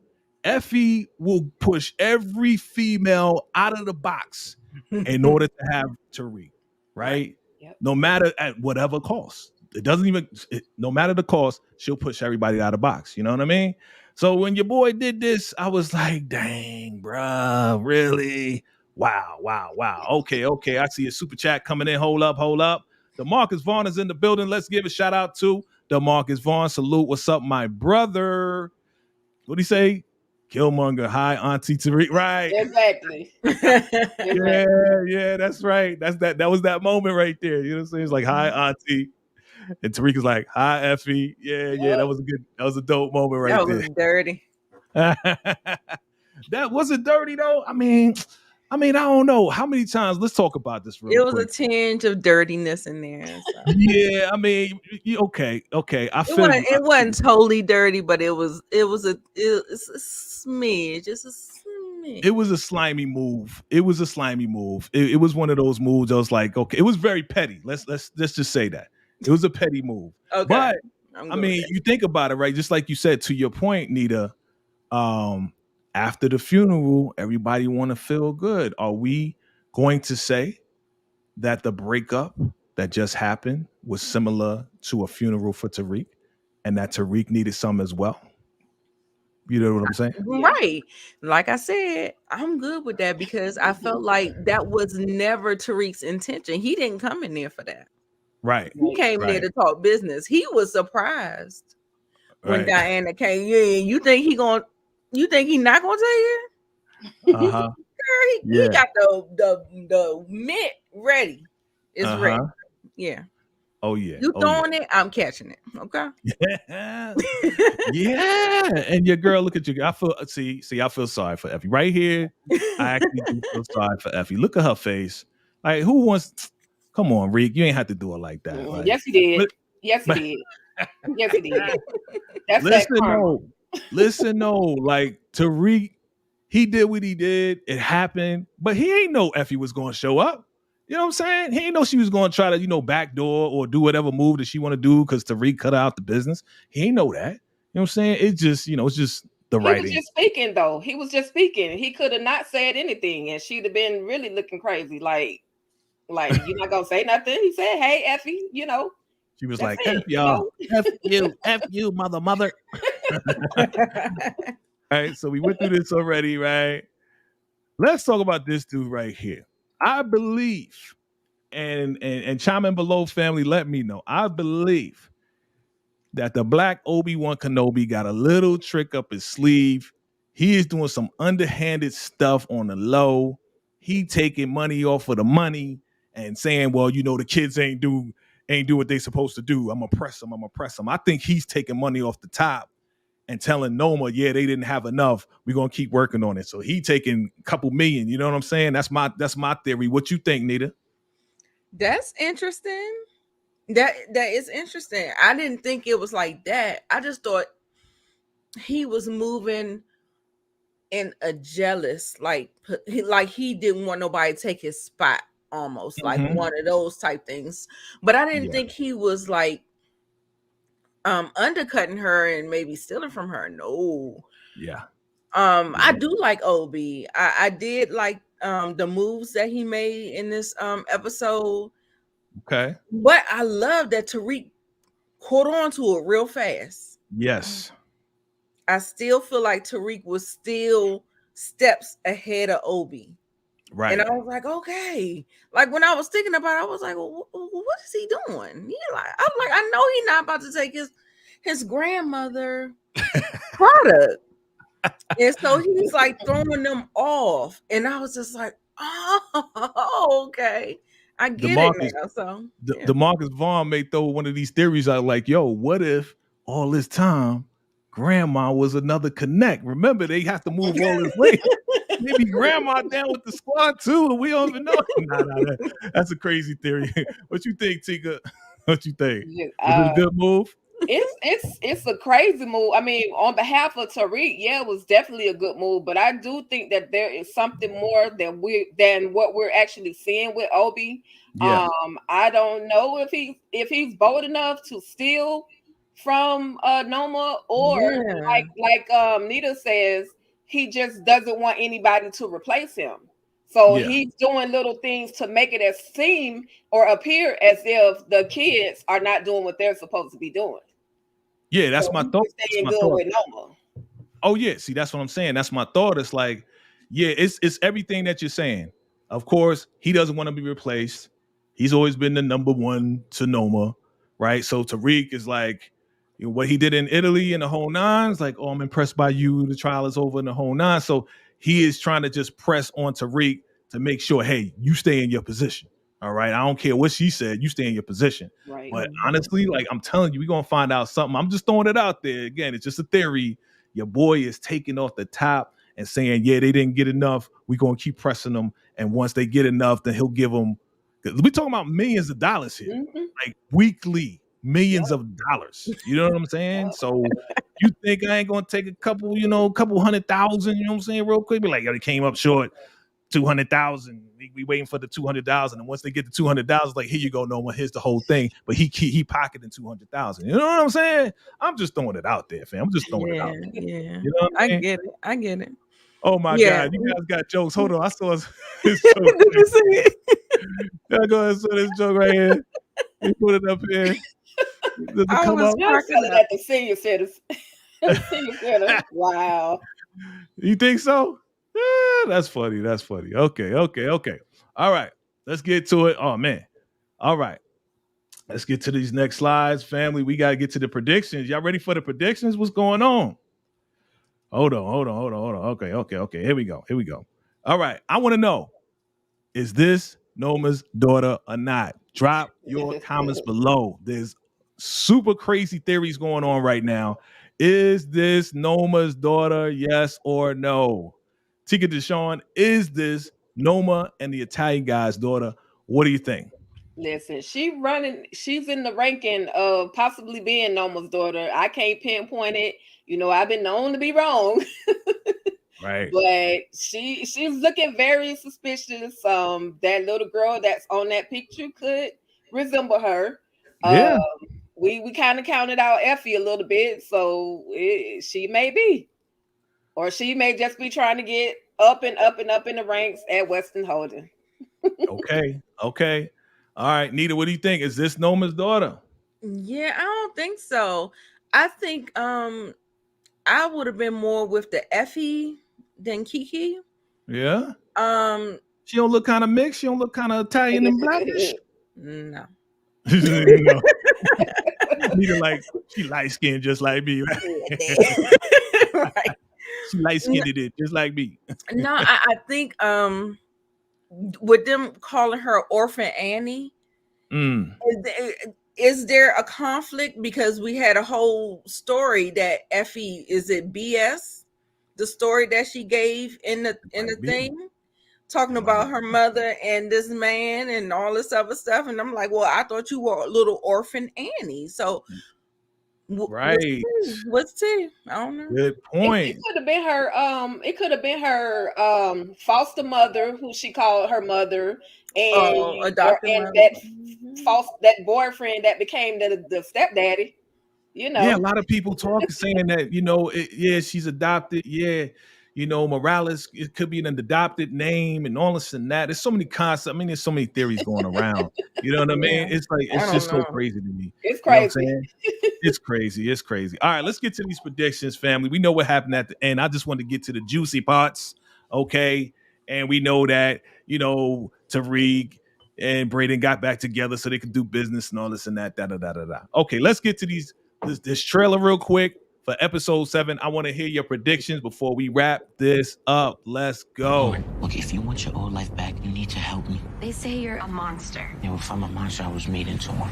Effie will push every female out of the box in order to have Tariq, right? Yep. No matter at whatever cost. No matter the cost, she'll push everybody out of the box. You know what I mean? So when your boy did this, I was like, dang, bruh, really? Wow. Okay. I see a super chat coming in. Hold up. DeMarcus Vaughn is in the building. Let's give a shout out to DeMarcus Vaughn. Salute. What's up, my brother? What'd he say? Killmonger. Hi, Auntie Tariq. Right. Exactly. Yeah, that's right. That was that moment right there. You know what I'm saying? It's like, hi, Auntie. And Tariq is like, hi, Effie. Yeah. That was a dope moment right there. That was dirty. That wasn't dirty though. I mean, I don't know how many times. Let's talk about this real quick. It was a tinge of dirtiness in there. So. Yeah, I mean, okay. It wasn't totally dirty, but it was a smidge. Just a smidge. me. It was a slimy move. It was a slimy move. It was one of those moves. I was like, okay, it was very petty. Let's just say that it was a petty move. Okay, But I'm I good mean, with that. you think about it, right? Just like you said, to your point, Nita. After the funeral, everybody want to feel good. Are we going to say that the breakup that just happened was similar to a funeral for Tariq, and that Tariq needed some as well? You know what I'm saying? Right. Like I said, I'm good with that because I felt like that was never Tariq's intention. He didn't come in there for that. Right. He came there Right. to talk business. He was surprised when Right. Diana came. Yeah, you think he not gonna tell you? Uh-huh. Girl, he Yeah. got the mint ready. It's ready. Yeah. Oh yeah. You Oh yeah. throwing it, I'm catching it. Okay. Yeah. And your girl, look at you. I feel sorry for Effie. Right here, I actually do feel sorry for Effie. Look at her face. Like, who wants come on, Reek? You ain't have to do it like that. Like, yes, he did. but- Yes, he but- did. Yes, he did. That's listen, that karma. no. Like Tariq, he did what he did. It happened, but he ain't know Effie was gonna show up. You know what I'm saying? He ain't know she was gonna try to, backdoor or do whatever move that she want to do because Tariq cut out the business. He ain't know that. You know what I'm saying? It's just, it's just the writing. He was just speaking, though. He was just speaking. He could have not said anything, and she'd have been really looking crazy. Like you're not gonna say nothing. He said, "Hey, Effie," She was That's like, it, F y'all, F you, mother. All right, so we went through this already, right? Let's talk about this dude right here. I believe, and chime in below, family, let me know. I believe that the Black Obi-Wan Kenobi got a little trick up his sleeve. He is doing some underhanded stuff on the low. He taking money off of the money and saying, well, the kids ain't do what they supposed to do. I'm gonna press them. I think he's taking money off the top and telling Noma, yeah, they didn't have enough. We're gonna keep working on it. So he taking a couple million. You know what I'm saying? That's my theory. What you think, Nita? That's interesting. That is interesting. I didn't think it was like that. I just thought he was moving in a jealous, like he didn't want nobody to take his spot, almost like one of those type things. But I didn't think he was like undercutting her and maybe stealing from her. No. Yeah. I do like Obi. I did like the moves that he made in this episode. Okay. But I love that Tariq caught on to it real fast. Yes. I still feel like Tariq was still steps ahead of Obi. Right. And I was like, okay. Like when I was thinking about it, I was like, well, what is he doing? I know he's not about to take his grandmother product. And so he's like throwing them off. And I was just like, oh, okay. I get it now. So the Marcus Vaughn may throw one of these theories out like, yo, what if all this time grandma was another connect? Remember, they have to move all this weight. Maybe grandma down with the squad too, and we don't even know. Nah, that's a crazy theory. What you think, Tika? What you think? Was it a good move? It's a crazy move. I mean, on behalf of Tariq, yeah, it was definitely a good move. But I do think that there is something more than what we're actually seeing with Obi. Yeah. I don't know if he's bold enough to steal from Noma, or like Nita says, he just doesn't want anybody to replace him. So he's doing little things to make it seem or appear as if the kids are not doing what they're supposed to be doing. Yeah, that's my thought. Staying good with Noma. Oh yeah, see, that's what I'm saying. That's my thought. It's like, yeah, it's everything that you're saying. Of course, he doesn't want to be replaced. He's always been the number one to Noma, right? So Tariq is like, what he did in Italy in the whole nine. It's like, oh, I'm impressed by you. The trial is over in the whole nine. So he is trying to just press on Tariq to make sure, hey, you stay in your position. All right. I don't care what she said. You stay in your position. Right. But honestly, like I'm telling you, we're going to find out something. I'm just throwing it out there. Again, it's just a theory. Your boy is taking off the top and saying, yeah, they didn't get enough. We're going to keep pressing them. And once they get enough, then he'll give them. We're talking about millions of dollars here, like weekly. millions of dollars. You know what I'm saying? So you think I ain't gonna take a couple, couple 100,000, you know what I'm saying, real quick? Be like, yo, they came up short 200,000. We waiting for the 200,000, and once they get the 200,000, like, here you go, Noma, here's the whole thing. But he pocketing 200,000. You know what I'm saying? I'm just throwing it out there, fam. I'm just throwing it out there. Yeah, You know what I mean? I get it. Oh my God, you guys got jokes. Hold on, I saw his Did you see it? Yeah, go ahead, saw this joke right here. He put it up here. Does it come up? Y'all selling at the senior centers. Senior center. Wow. You think so? Yeah, that's funny. That's funny. Okay. All right. Let's get to it. Oh man. All right. Let's get to these next slides, family. We got to get to the predictions. Y'all ready for the predictions? What's going on? Hold on. Okay. Here we go. All right. I want to know, is this Noma's daughter or not? Drop your comments below. There's super crazy theories going on right now. Is this Noma's daughter? Yes or no? Tika Deshawn, is this Noma and the Italian guy's daughter? What do you think? Listen, she's in the ranking of possibly being Noma's daughter. I can't pinpoint it. I've been known to be wrong. Right. But she's looking very suspicious. That little girl that's on that picture could resemble her. Yeah. We kind of counted out Effie a little bit, so she may be. Or she may just be trying to get up and up and up in the ranks at Western Holding. Okay. All right, Nita, what do you think? Is this Noma's daughter? Yeah, I don't think so. I think I would have been more with the Effie than Kiki. Yeah. She don't look kind of mixed. She don't look kind of Italian and blackish. No. No. Nita, like, she light skinned just like me. Right. She light skinned it just like me. No, I think with them calling her Orphan Annie, is there a conflict? Because we had a whole story that Effie, is it BS? The story that she gave in the thing, talking about her mother and this man and all this other stuff. And I'm like, well, I thought you were a little Orphan Annie. So right. What's T? I don't know. Good point. It could have been her. It could have been her foster mother, who she called her mother, and that boyfriend that became the stepdaddy. Yeah, a lot of people saying that she's adopted. Yeah, Morales, it could be an adopted name and all this and that. There's so many concepts. I mean, there's so many theories going around. You know what I mean? It's like, it's just so crazy to me. It's crazy. It's crazy. All right, let's get to these predictions, family. We know what happened at the end. I just want to get to the juicy parts, okay? And we know that, Tariq and Braden got back together so they could do business and all this and that. Okay, let's get to this trailer real quick for episode 7. I want to hear your predictions before we wrap this up. Let's go. Look, if you want your old life back, you need to help me. They say you're a monster. Yeah, if I'm a monster, I was made into one.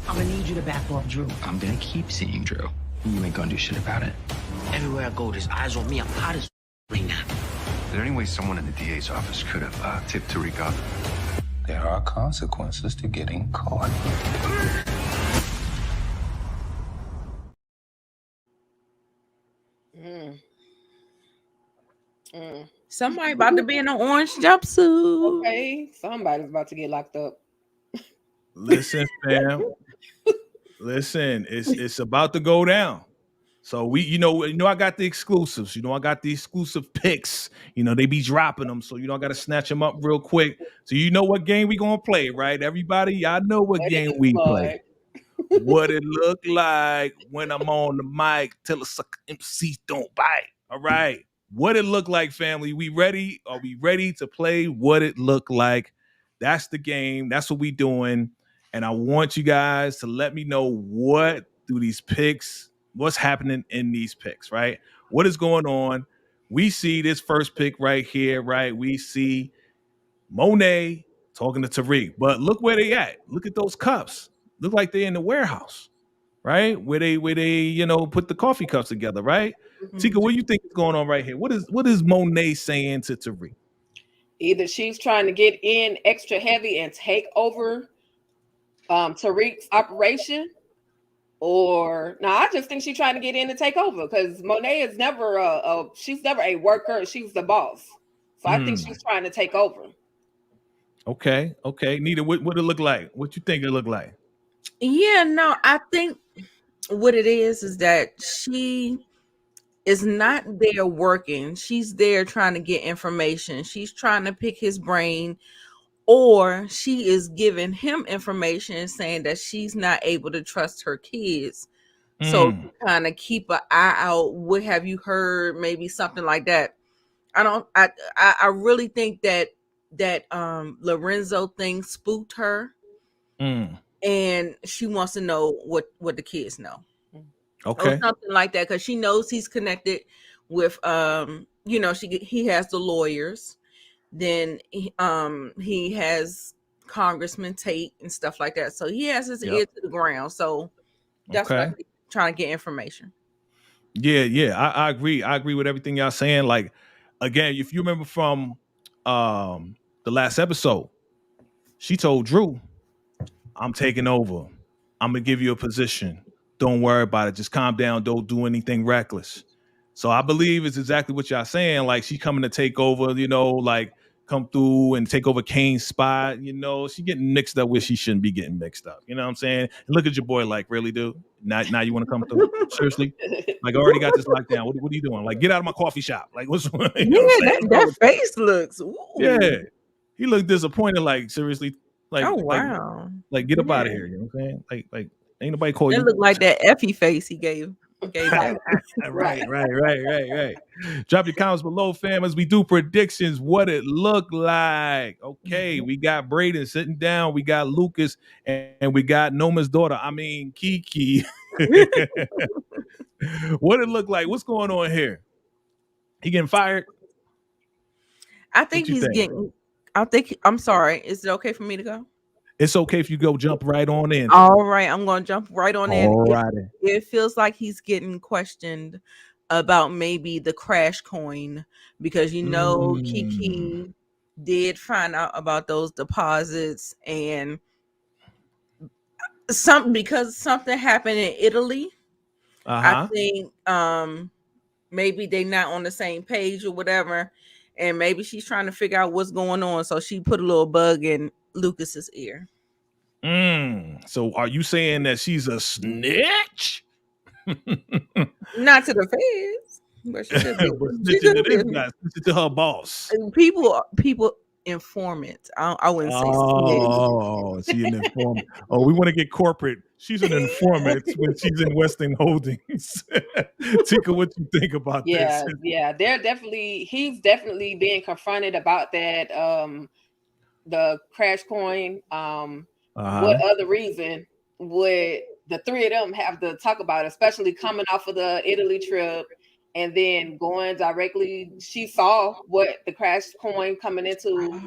I'm gonna need you to back off Drew. I'm gonna keep seeing Drew. You ain't gonna do shit about it. Everywhere I go, there's eyes on me. I'm hot as right now. Is there any way someone in the DA's office could have tipped Tariq off? There are consequences to getting caught. Somebody about to be in an orange jumpsuit. Okay, somebody's about to get locked up. Listen, fam. Listen, it's about to go down. So I got the exclusives. I got the exclusive picks. They be dropping them. So I got to snatch them up real quick. So what game we gonna play, right? Everybody, y'all know what game we play. What it look like when I'm on the mic. Tell a sucker MCs don't bite. All right. What it look like, family. We ready? Are we ready to play what it look like? That's the game. That's what we doing. And I want you guys to let me know what do these picks, what's happening in these picks, right? What is going on? We see this first pick right here, right? We see Monet talking to Tariq, but look where they at. Look at those cups. Look like they're in the warehouse, right? Where they put the coffee cups together, right? Mm-hmm. Tika, what do you think is going on right here? What is Monet saying to Tariq? Either she's trying to get in extra heavy and take over Tariq's operation, or no, I just think she's trying to get in and take over because Monet is never she's never a worker, she's the boss. So I think she's trying to take over. Okay. Nita, what it look like? What you think it look like? Yeah, no, I think what it is that she is not there working. She's there trying to get information. She's trying to pick his brain, or she is giving him information saying that she's not able to trust her kids. So to kind of keep an eye out. What have you heard? Maybe something like that. I really think that Lorenzo thing spooked her, and she wants to know what the kids know. Okay. Or something like that, because she knows he's connected with he has the lawyers. Then he has Congressman Tate and stuff like that. So he has his ear to the ground. So that's why he's trying to get information. Yeah, I agree. I agree with everything y'all saying. Like, again, if you remember from the last episode, she told Drew, I'm taking over. I'm gonna give you a position. Don't worry about it. Just calm down. Don't do anything reckless. So I believe it's exactly what y'all saying. Like, she coming to take over, like come through and take over Kane's spot. She getting mixed up where she shouldn't be getting mixed up. You know what I'm saying? And look at your boy, like, really, dude? Now you want to come through? Seriously? Like, I already got this locked down. What are you doing? Like, get out of my coffee shop. Like, what's what that face looks. Ooh. Yeah. He looked disappointed, like, seriously. Like, oh wow. Like get up out of here. You know what I'm saying? Like ain't nobody call you. It looked like that Effie face he gave that. Right. Drop your comments below, fam, as we do predictions. What it look like? Okay, we got Braden sitting down. We got Lucas, and we got Noma's daughter. I mean, Kiki. What it look like? What's going on here? He getting fired? I think he's getting. I'm sorry. Is it okay for me to go? It's okay if you go jump right on in. All right, I'm going to jump right on in. All right. It feels like he's getting questioned about maybe the crash coin, because Kiki did find out about those deposits, and because something happened in Italy. I think maybe they're not on the same page or whatever. And maybe she's trying to figure out what's going on. So she put a little bug in Lucas's ear. So are you saying that she's a snitch? Not to the feds, but she could be. Snitching to her boss. People informants. I wouldn't say snitch. Oh, she's an informant. Oh, we want to get corporate. She's an informant when she's in Westing Holdings. Tika, what you think about this? Yeah, he's definitely being confronted about that, the crash coin. What other reason would the three of them have to talk about, especially coming off of the Italy trip and then going directly? She saw what the crash coin coming into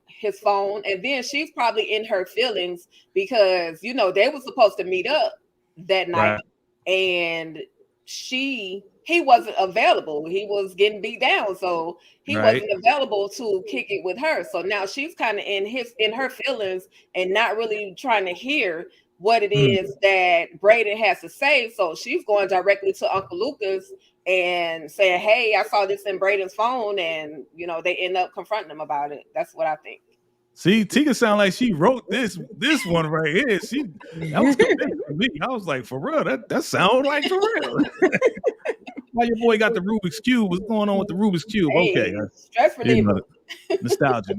his phone, and then she's probably in her feelings because they were supposed to meet up that night, and he wasn't available. He was getting beat down, so he wasn't available to kick it with her. So now she's kind of in her feelings and not really trying to hear what it is that Braden has to say. So she's going directly to Uncle Lucas and saying, "Hey, I saw this in Braden's phone," and they end up confronting him about it. That's what I think. See, Tika sound like she wrote this one right here. That was convincing to me. I was like, for real, that sounds like for real. Why your boy got the Rubik's Cube? What's going on with the Rubik's Cube? Okay. Stress relief. Nostalgia.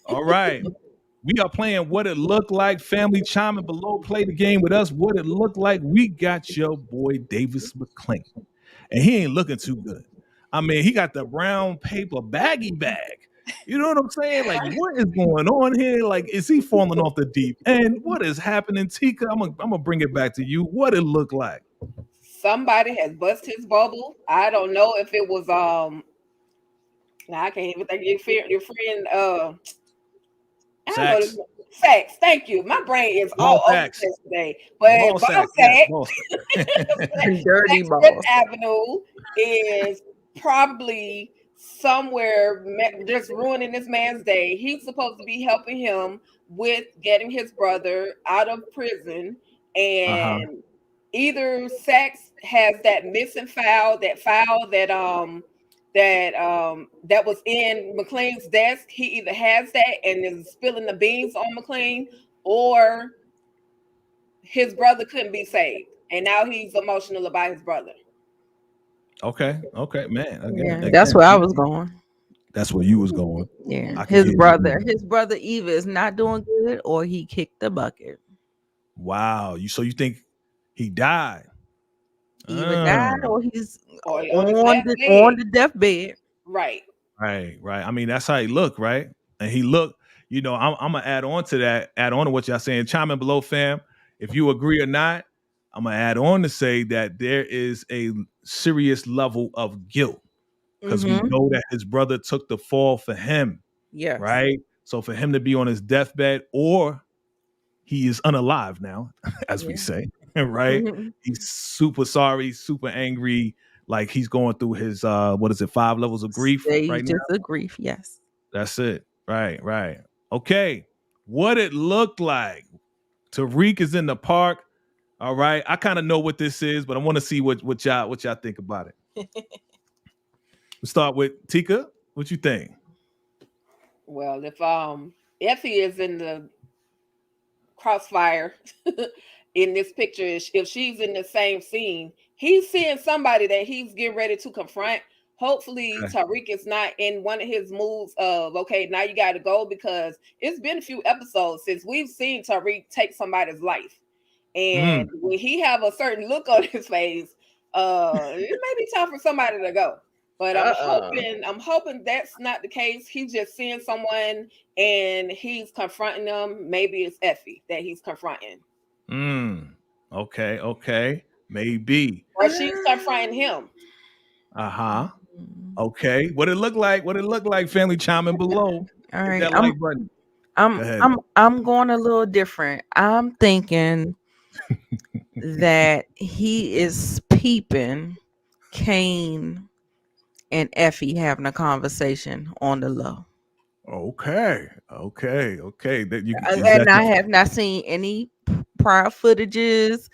All right. We are playing What It Looked Like. Family, chiming below. Play the game with us. What it looked like. We got your boy Davis McClain. And he ain't looking too good. I mean, he got the brown paper baggy bag. You know what I'm saying? Like, what is going on here? Like, is he falling off the deep end? What is happening, Tika? I'm gonna bring it back to you. What it looked like? Somebody has busted his bubble. I don't know if it was I can't even think your friend I don't know. Facts. Thank you. My brain is all over this today. But ball sack. Dirty ball. Avenue is probably somewhere just ruining this man's day. He's supposed to be helping him with getting his brother out of prison, and either Sax has that missing file, that was in McLean's desk. He either has that and is spilling the beans on McLean, or his brother couldn't be saved, and now he's emotional about his brother. Okay, man. Yeah, that's where I was going. That's where you was going. Yeah, his brother either is not doing good or he kicked the bucket. Wow, so you think he died? Either died or he's on the deathbed. Right. I mean, that's how he looked, right? And he looked. I'm gonna add on to what y'all saying. Chime in below, fam, if you agree or not. I'm gonna add on to say that there is a serious level of guilt, because we know that his brother took the fall for him. Yes. Right. So for him to be on his deathbed, or he is unalive now, as we say, right? He's super sorry, super angry, like he's going through his 5 levels of grief right now. Of grief, yes. That's it. Right. Okay. What it looked like. Tariq is in the park. All right. I kind of know what this is, but I want to see what y'all think about it. We'll start with Tika. What you think? Well, if Effie is in the crossfire in this picture, if she's in the same scene, he's seeing somebody that he's getting ready to confront. Hopefully Tariq is not in one of his moves of, okay, now you got to go, because it's been a few episodes since we've seen Tariq take somebody's life. And when he have a certain look on his face, it may be time for somebody to go. But I'm hoping that's not the case. He's just seeing someone and he's confronting them. Maybe it's Effie that he's confronting. Okay. Maybe. Or she's confronting him. Okay. What it look like, family, chiming below. All right. I'm going a little different. I'm thinking that he is peeping Kane and Effie having a conversation on the low. Okay. And I have not seen any prior footages,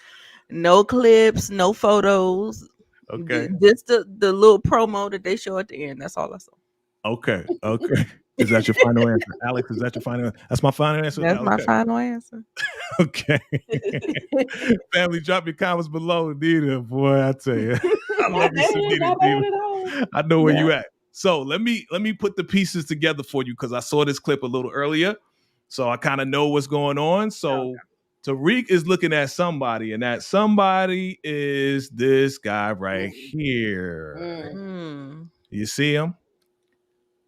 no clips, no photos. Okay. Just the little promo that they show at the end. That's all I saw. Okay. Is that your final answer? Alex, is that your final answer? That's my final answer? That's my final answer. Okay. Family, drop your comments below. Nita, boy, I tell you. I love you so, Nita. I know where you at. So let me put the pieces together for you, because I saw this clip a little earlier. So I kind of know what's going on. So Tariq is looking at somebody, and that somebody is this guy right here. You see him?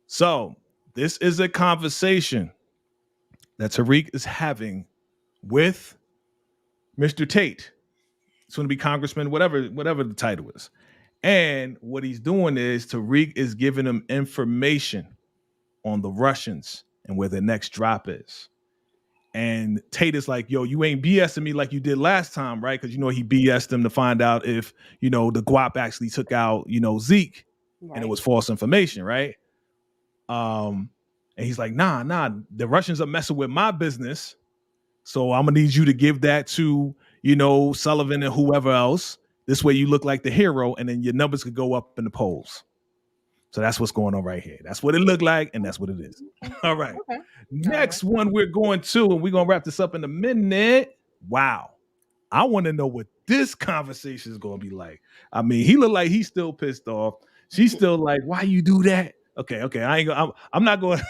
So this is a conversation that Tariq is having with Mr. Tate. It's going to be congressman, whatever the title is. And what he's doing is Tariq is giving him information on the Russians and where their next drop is. And Tate is like, yo, you ain't BSing me like you did last time, right? Because, he BS'd him to find out if, the guap actually took out, Zeke. Right. And it was false information, right? And he's like, nah, the Russians are messing with my business. So I'm going to need you to give that to, Sullivan and whoever else. This way you look like the hero, and then your numbers could go up in the polls. So that's what's going on right here. That's what it looked like, and that's what it is. All right. Okay. Next one we're going to, and we're going to wrap this up in a minute. Wow. I want to know what this conversation is going to be like. I mean, he looked like he's still pissed off. She's still like, why you do that? Okay. I'm not going.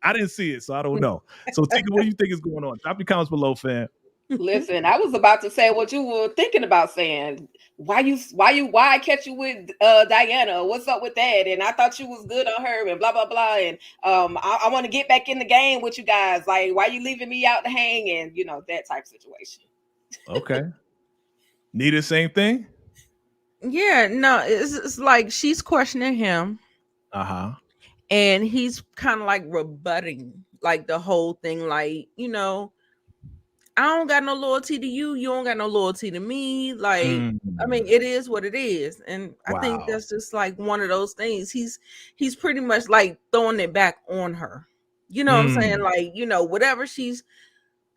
I didn't see it, so I don't know. So Tika, what do you think is going on? Drop your comments below, fam. Listen, I was about to say what you were thinking about saying. Why I catch you with Diana? What's up with that? And I thought you was good on her and blah blah blah. And I want to get back in the game with you guys. Like, why you leaving me out to hang? And that type of situation. Okay. Nita, same thing? Yeah, no, it's like she's questioning him. And he's kind of like rebutting like the whole thing, like, I don't got no loyalty to you. You don't got no loyalty to me. Like, I mean, it is what it is. And I think that's just like one of those things. He's pretty much like throwing it back on her. You know what I'm saying? Like, whatever she's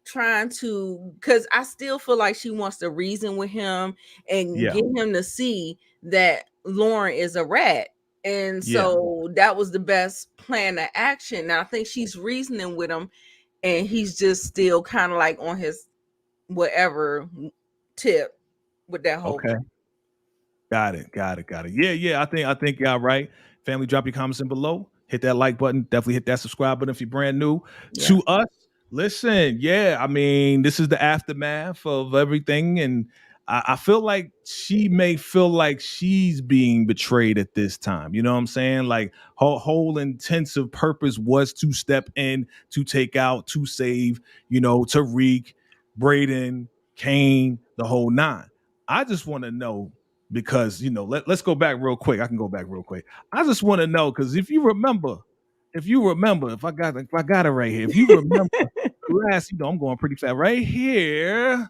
trying to, because I still feel like she wants to reason with him and get him to see that Lauren is a rat. And so that was the best plan of action. Now I think she's reasoning with him, and he's just still kind of like on his whatever tip with that whole Okay. Got it. Yeah. I think y'all right. Family, drop your comments in below. Hit that like button. Definitely hit that subscribe button if you're brand new to us. Listen, I mean, this is the aftermath of everything, and I feel like she may feel like she's being betrayed at this time. You know what I'm saying? Like her whole intensive purpose was to step in, to take out, to save, Tariq, Braden, Kane, the whole nine. I just want to know, because let's go back real quick. I can go back real quick. I just want to know, because if I got it right here, if you remember last, I'm going pretty fast right here.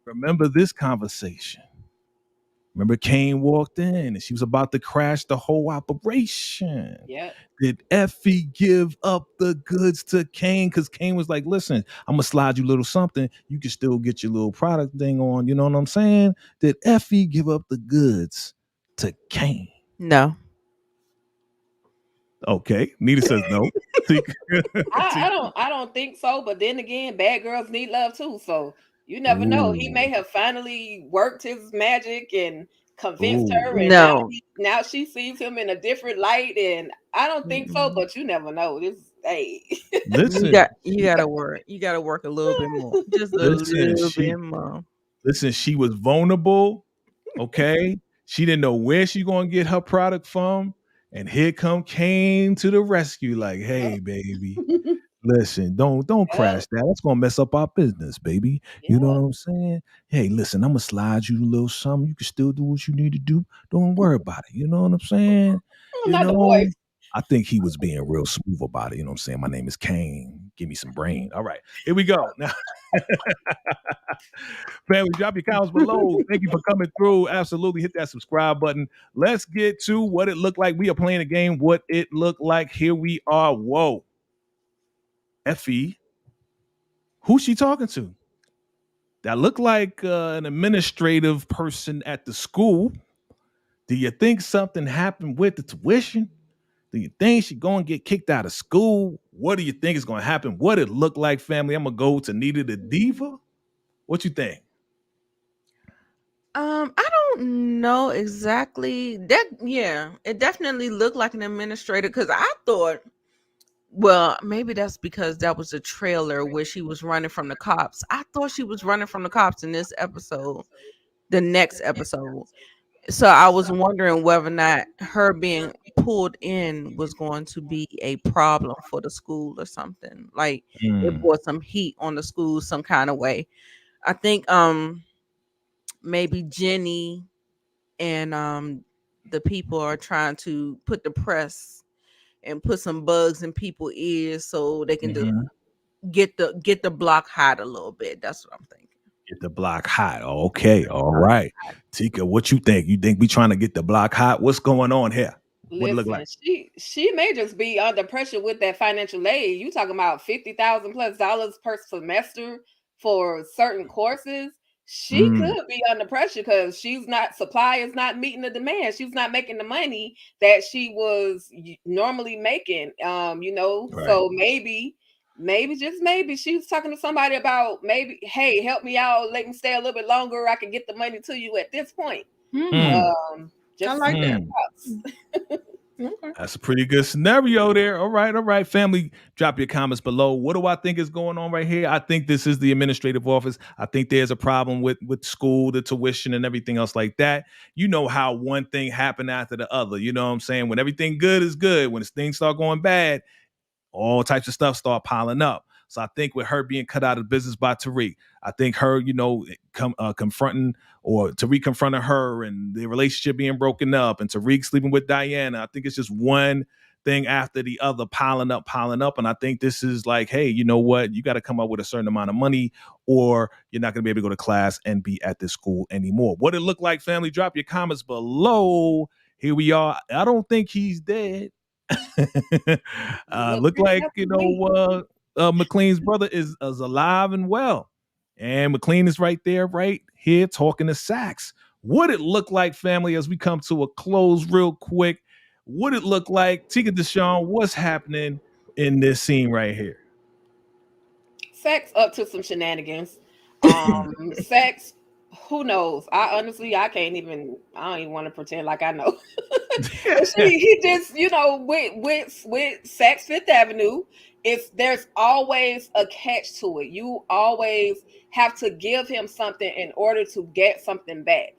Remember this conversation. Remember Kane walked in and she was about to crash the whole operation. Yeah. Did Effie give up the goods to Kane? Because Kane was like, listen, I'm going to slide you a little something. You can still get your little product thing on. You know what I'm saying? Did Effie give up the goods to Kane? No. Okay. Nita says no. I don't think so. But then again, bad girls need love too. So you never know. He may have finally worked his magic and convinced her, and now she sees him in a different light. And I don't think so, but you never know. Listen, you gotta work. You gotta work a little bit more. Just a little bit more. Listen, she was vulnerable. Okay. She didn't know where she gonna get her product from. And here come Kane to the rescue, like, hey, baby. Listen, don't crash that. That's gonna mess up our business, baby. You know what I'm saying? Hey, listen, I'm gonna slide you a little something. You can still do what you need to do. Don't worry about it. You know what I'm saying? Not the voice. I think he was being real smooth about it. You know what I'm saying? My name is Kane. Give me some brain. All right, here we go. Now, family, drop your comments below. Thank you for coming through. Absolutely, hit that subscribe button. Let's get to what it looked like. We are playing a game. What it looked like. Here we are. Whoa. Effie, who's she talking to? That looked like an administrative person at the school. Do you think something happened with the tuition? Do you think she's going to get kicked out of school? What do you think is going to happen? What it look like, family? I'm going to go to Nita the Diva. What you think? I don't know exactly. It definitely looked like an administrator, because I thought, well, maybe that's because that was a trailer where she was running from the cops. I thought she was running from the cops in this episode, the next episode. So I was wondering whether or not her being pulled in was going to be a problem for the school or something. Like it brought some heat on the school some kind of way. I think maybe Jenny and the people are trying to put the press and put some bugs in people's ears so they can just get the block hot a little bit. That's what I'm thinking. Get the block hot. Okay. All right. Tika, what you think? You think we trying to get the block hot? What's going on here? What it look like? She may just be under pressure with that financial aid. You talking about $50,000+ per semester for certain courses. She could be under pressure because supply is not meeting the demand. She's not making the money that she was normally making. So just maybe she's talking to somebody about hey, help me out, let me stay a little bit longer. I can get the money to you at this point. I like that. That's a pretty good scenario there. All right, family, drop your comments below. What do I think is going on right here? I think this is the administrative office. I think there's a problem with school, the tuition and everything else like that. You know how one thing happened after the other. You know what I'm saying? When everything good is good, when things start going bad, all types of stuff start piling up. So I think with her being cut out of business by Tariq, I think her, confronting, or Tariq confronting her and the relationship being broken up and Tariq sleeping with Diana, I think it's just one thing after the other piling up. And I think this is like, hey, you know what? You got to come up with a certain amount of money or you're not going to be able to go to class and be at this school anymore. What it look like, family? Drop your comments below. Here we are. I don't think he's dead. Look like, McLean's brother is alive and well. And McLean is right there, right here, talking to Sax. What it look like, family, as we come to a close real quick? What it look like? Tika Deshawn, what's happening in this scene right here? Sex up to some shenanigans. Sex, who knows? I don't even want to pretend like I know. But he just, with Sex Fifth Avenue, there's always a catch to it. You always have to give him something in order to get something back.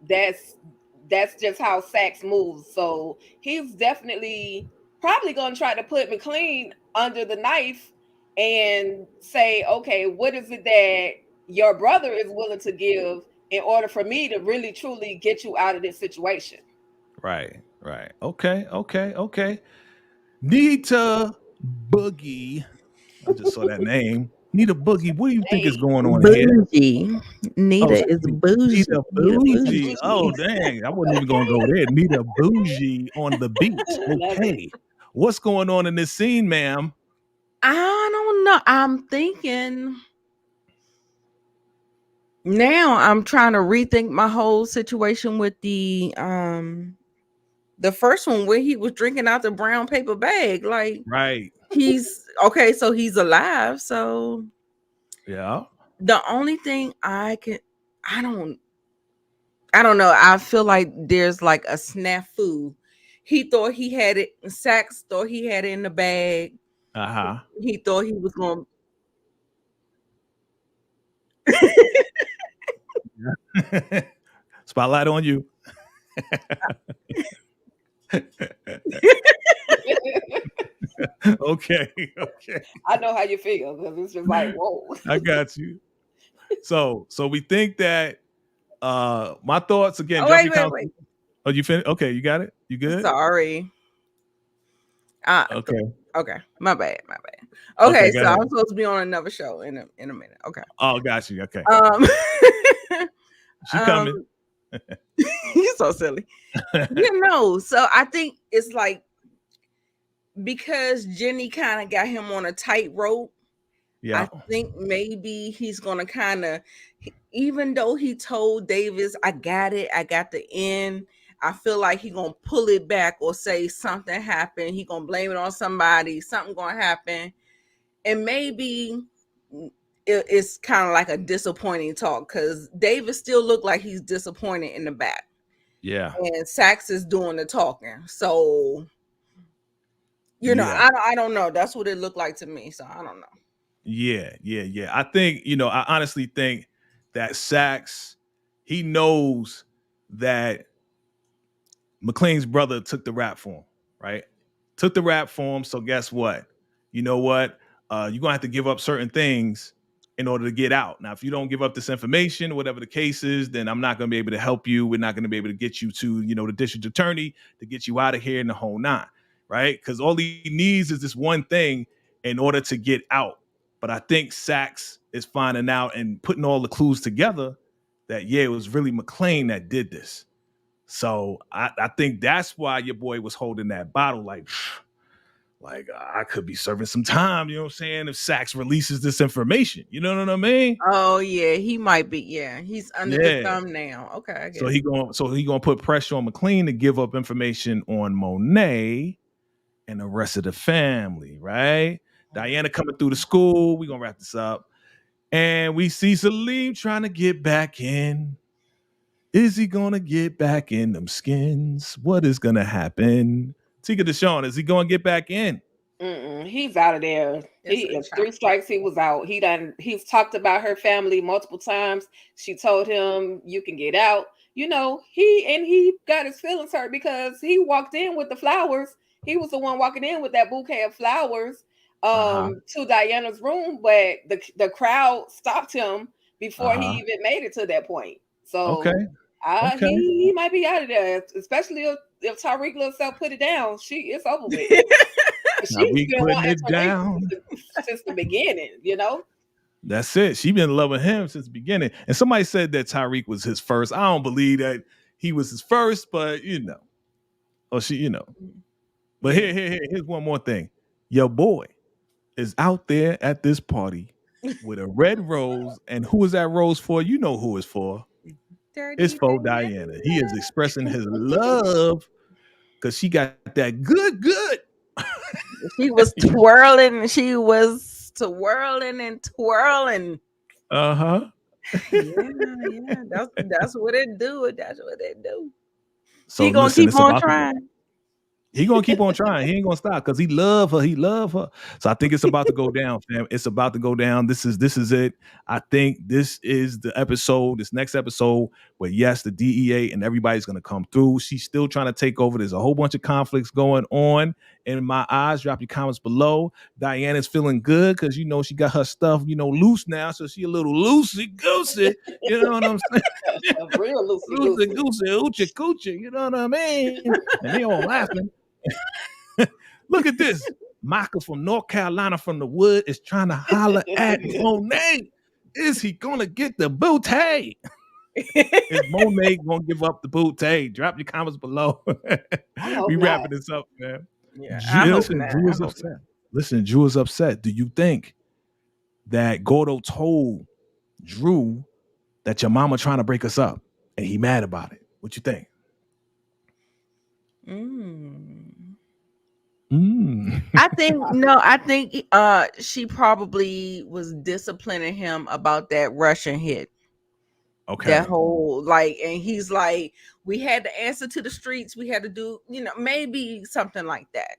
That's just how Sax moves. So he's definitely probably gonna try to put McLean under the knife and say, okay, what is it that your brother is willing to give in order for me to really truly get you out of this situation? Right. Okay. Nita Boogie. I just saw that name. Nita Boogie. What do you think is going on here? Bougie. Nita is bougie. Nita Bougie. Oh, dang. I wasn't even going to go there. Nita Bougie on the beat. Okay. What's going on in this scene, ma'am? I don't know. I'm thinking now I'm trying to rethink my whole situation with the first one where he was drinking out the brown paper bag. Like, right. He's okay, so he's alive. So yeah. The only thing I don't know. I feel like there's like a snafu. He thought he had it. Sax thought he had it in the bag. He thought he was going. Spotlight on you. Okay. I know how you feel because it's just like, whoa. I got you. So we think that my thoughts again. Oh, wait. Oh, you finished? Okay, you got it. You good? Sorry. Okay. My bad. Okay, so I'm supposed to be on another show in a minute. Okay. Oh, got you. Okay. She coming. You're so silly. So I think it's like because Jenny kind of got him on a tightrope. Yeah. I think maybe he's gonna kind of, even though he told Davis, I got it, I got the end. I feel like he gonna pull it back or say something happened. He gonna blame it on somebody. Something gonna happen, and maybe it's kind of like a disappointing talk because Davis still look like he's disappointed in the back. Yeah, and Sax is doing the talking. So I don't know. That's what it looked like to me. So I don't know. Yeah. I think I honestly think that Sax, he knows that McLean's brother took the rap for him, right? Took the rap for him. So guess what? You know what? You're going to have to give up certain things in order to get out. Now, if you don't give up this information, whatever the case is, then I'm not going to be able to help you. We're not going to be able to get you to, the district attorney to get you out of here in the whole nine, right? Because all he needs is this one thing in order to get out. But I think Sax is finding out and putting all the clues together that, it was really McLean that did this. So I think that's why your boy was holding that bottle like I could be serving some time, you know what I'm saying, if Sax releases this information. You know what I mean? Oh yeah, he might be. Yeah, he's under the thumb now. Okay, I guess. So he gonna put pressure on McLean to give up information on Monet and the rest of the family, right? Diana coming through the school. We're gonna wrap this up. And we see Salim trying to get back in. Is he gonna get back in them skins? What is gonna happen? Tika Deshawn, is he gonna get back in? He's out of there. If 3 strikes, he was out. He's talked about her family multiple times. She told him, you can get out. He got his feelings hurt because he walked in with the flowers. He was the one walking in with that bouquet of flowers to Diana's room, but the crowd stopped him before he even made it to that point. So he might be out of there, especially if Tariq looks up, put it down. It's over with. She's been wanting it down since the beginning, That's it. She's been loving him since the beginning. And somebody said that Tariq was his first. I don't believe that he was his first, but But here's one more thing. Your boy is out there at this party with a red rose, and who is that rose for? You know who it's for. It's Dirty for Diana. Diana. He is expressing his love because she got that good. She was twirling. She was twirling and twirling. Uh-huh. Yeah. That's what it do. That's what it do. So He gonna listen, keep it's on about to trying. He gonna keep on trying. He ain't gonna stop because he love her. He love her. So I think it's about to go down, fam. It's about to go down. This is it. I think this is the episode, this next episode, where yes, the DEA and everybody's gonna come through. She's still trying to take over. There's a whole bunch of conflicts going on. In my eyes, drop your comments below. Diana's feeling good because she got her stuff, loose now. So she a little loosey goosey. You know what I'm saying? A real loosey Loosey goosey. goosey, oochie coochie. You know what I mean? And they all laughing. Look at this. Michael from North Carolina from the wood is trying to holler at Monet. Is he gonna get the booty? Is Monet gonna give up the booty? Drop your comments below. We wrapping this up, man. Yeah, I hope Listen, not. Drew is upset. Listen, Drew is upset. Do you think that Gordo told Drew that your mama trying to break us up and he mad about it? What you think? I think she probably was disciplining him about that Russian hit. Okay. That whole and he's like, we had to answer to the streets. We had to do, maybe something like that.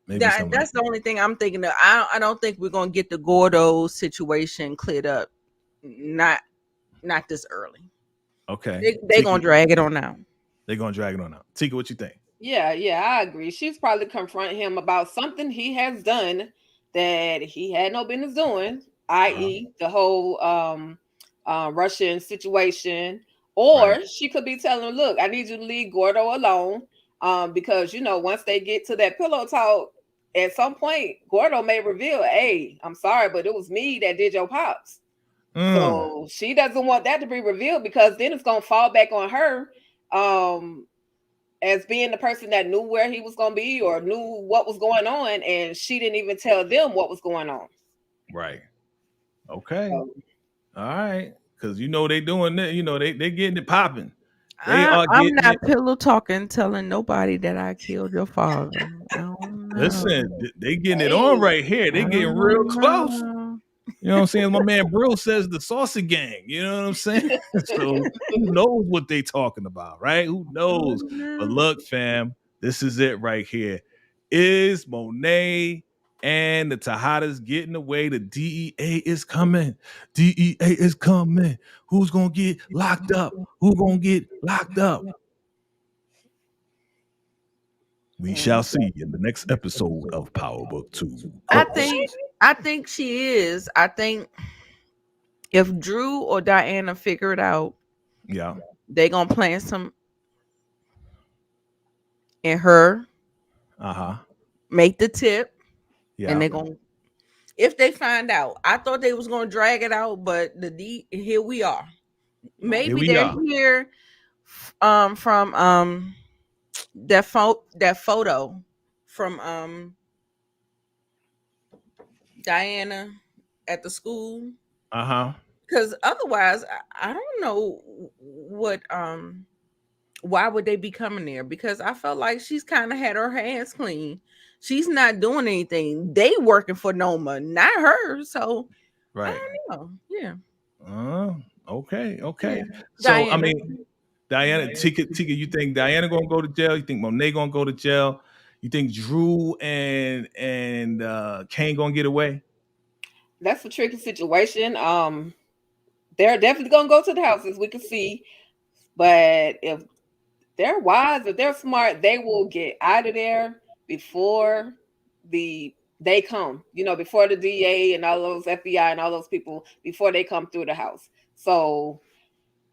That's the only thing I'm thinking of. I don't think we're gonna get the Gordo situation cleared up. Not this early. Okay. They gonna drag it on out. They're gonna drag it on out. Tika, what you think? Yeah, I agree. She's probably confronting him about something he has done that he had no business doing, i.e., the whole Russian situation. Or she could be telling him, look, I need you to leave Gordo alone. Because once they get to that pillow talk, at some point, Gordo may reveal, hey, I'm sorry, but it was me that did your pops. So she doesn't want that to be revealed because then it's gonna fall back on her. As being the person that knew where he was going to be or knew what was going on, and she didn't even tell them what was going on. Right. Okay. All right. Because they doing that. They getting it popping. I'm not pillow talking, telling nobody that I killed your father. Listen, they getting it on right here. They getting real close. You know what I'm saying? My man Brill says the Saucy Gang. You know what I'm saying? So who knows what they talking about, right? Who knows? But look, fam, this is it right here. Is Monet and the Tejadas getting away? The DEA is coming. DEA is coming. Who's gonna get locked up? Who gonna get locked up? We shall see in the next episode of Power Book 2. I think she is. I think if Drew or Diana figure it out, they gonna plant some in her. Make the tip. And they're gonna, if they find out. I thought they was gonna drag it out, but here we are. Maybe they're here from that photo from Diana at the school. Because otherwise, I don't know what why would they be coming there? Because I felt like she's kind of had her hands clean. She's not doing anything. They working for Noma, not her. So I don't know. Yeah. Okay. Yeah. So Diana. I mean, Diana, Tika, you think Diana gonna go to jail? You think Monet gonna go to jail? You think Drew and Kane gonna get away? That's a tricky situation. They're definitely gonna go to the house, as we can see. But if they're wise, if they're smart, they will get out of there before they come. Before the DA and all those FBI and all those people, before they come through the house. So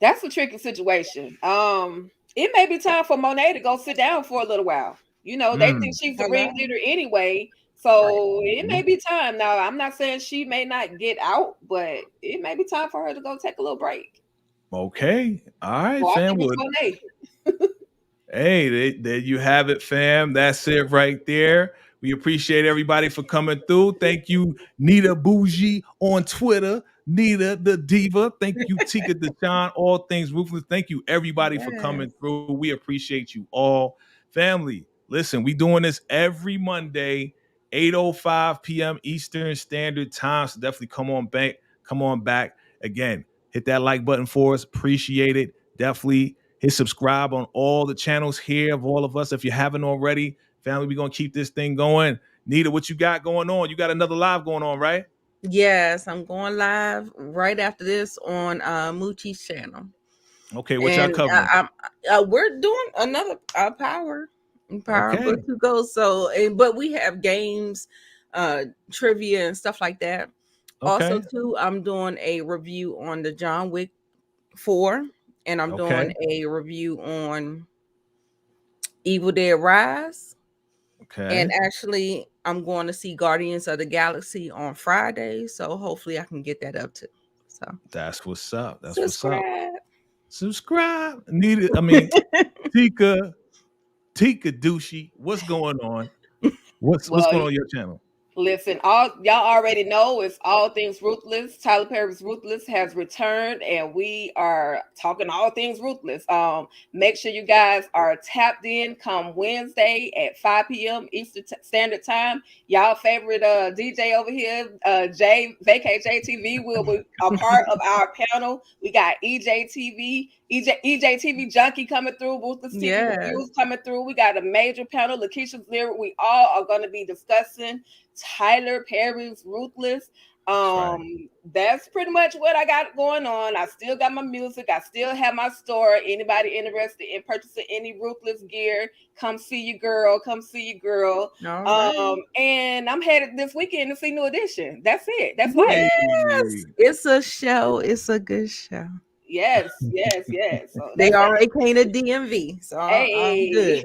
that's a tricky situation. It may be time for Monet to go sit down for a little while. They think she's the ringleader anyway. So it may be time. Now, I'm not saying she may not get out, but it may be time for her to go take a little break. Okay. All right, fam. Hey, there you have it, fam. That's it right there. We appreciate everybody for coming through. Thank you, Nita Bougie on Twitter, Nita the Diva. Thank you, Tika Deshawn, all things ruthless. Thank you, everybody, for coming through. We appreciate you all. Family, listen, we doing this every Monday, 8:05 p.m. Eastern Standard Time. So definitely come on back. Come on back. Again, hit that like button for us. Appreciate it. Definitely hit subscribe on all the channels here of all of us. If you haven't already, family, we're going to keep this thing going. Nita, what you got going on? You got another live going on, right? Yes, I'm going live right after this on Moochie's channel. Okay, what y'all covering? We're doing another Power Okay. Book to Go. So, but we have games, trivia, and stuff like that. Also, Okay. too, I'm doing a review on the John Wick 4, and I'm doing a review on Evil Dead Rise. Okay. And actually, I'm going to see Guardians of the Galaxy on Friday, so hopefully I can get that up too. So that's what's up. That's subscribe. what's up. Subscribe. Nita, I mean, Tika Douchey, what's going on? What's going on your channel? Listen, y'all already know it's All Things Ruthless. Tyler Perry's Ruthless has returned, and we are talking all things ruthless. Make sure you guys are tapped in come Wednesday at 5 p.m. Eastern Standard Time. Y'all favorite DJ over here, VACAY-JTV, will be a part of our panel. We got EJTV Junkie coming through, Ruthless TV Reviews coming through. We got a major panel, Lakeisha's Lyric. We all are going to be discussing Tyler Perry's Ruthless. That's pretty much what I got going on. I still got my music. I still have my store. Anybody interested in purchasing any Ruthless gear, come see your girl. Come see your girl. And I'm headed this weekend to see New Edition. That's it. That's life. Yes, it's a show. It's a good show. Yes. So they already came to DMV, so I'm good.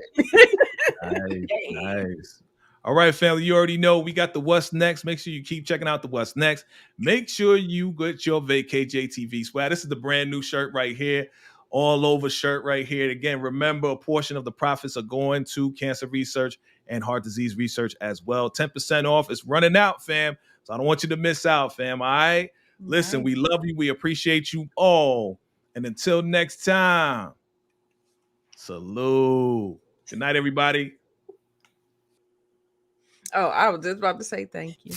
Nice. All right, family, you already know we got the What's Next. Make sure you keep checking out the What's Next. Make sure you get your VACAY-JTV swag. This is the brand new shirt right here, all over shirt right here. Again, remember, a portion of the profits are going to cancer research and heart disease research as well. 10% off. It's running out, fam. So I don't want you to miss out, fam. All right? Listen, we love you. We appreciate you all. And until next time, salute. Good night, everybody. Oh, I was just about to say thank you.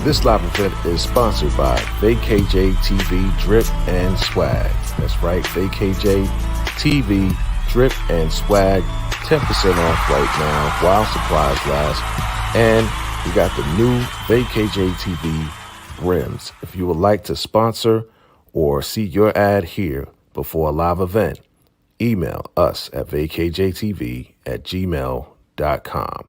This live event is sponsored by VACAY-JTV Drip and Swag. That's right, VACAY-JTV Drip and Swag. 10% off right now while supplies last. And we got the new VACAY-JTV brims. If you would like to sponsor or see your ad here before a live event, email us at VACAYJTV@gmail.com.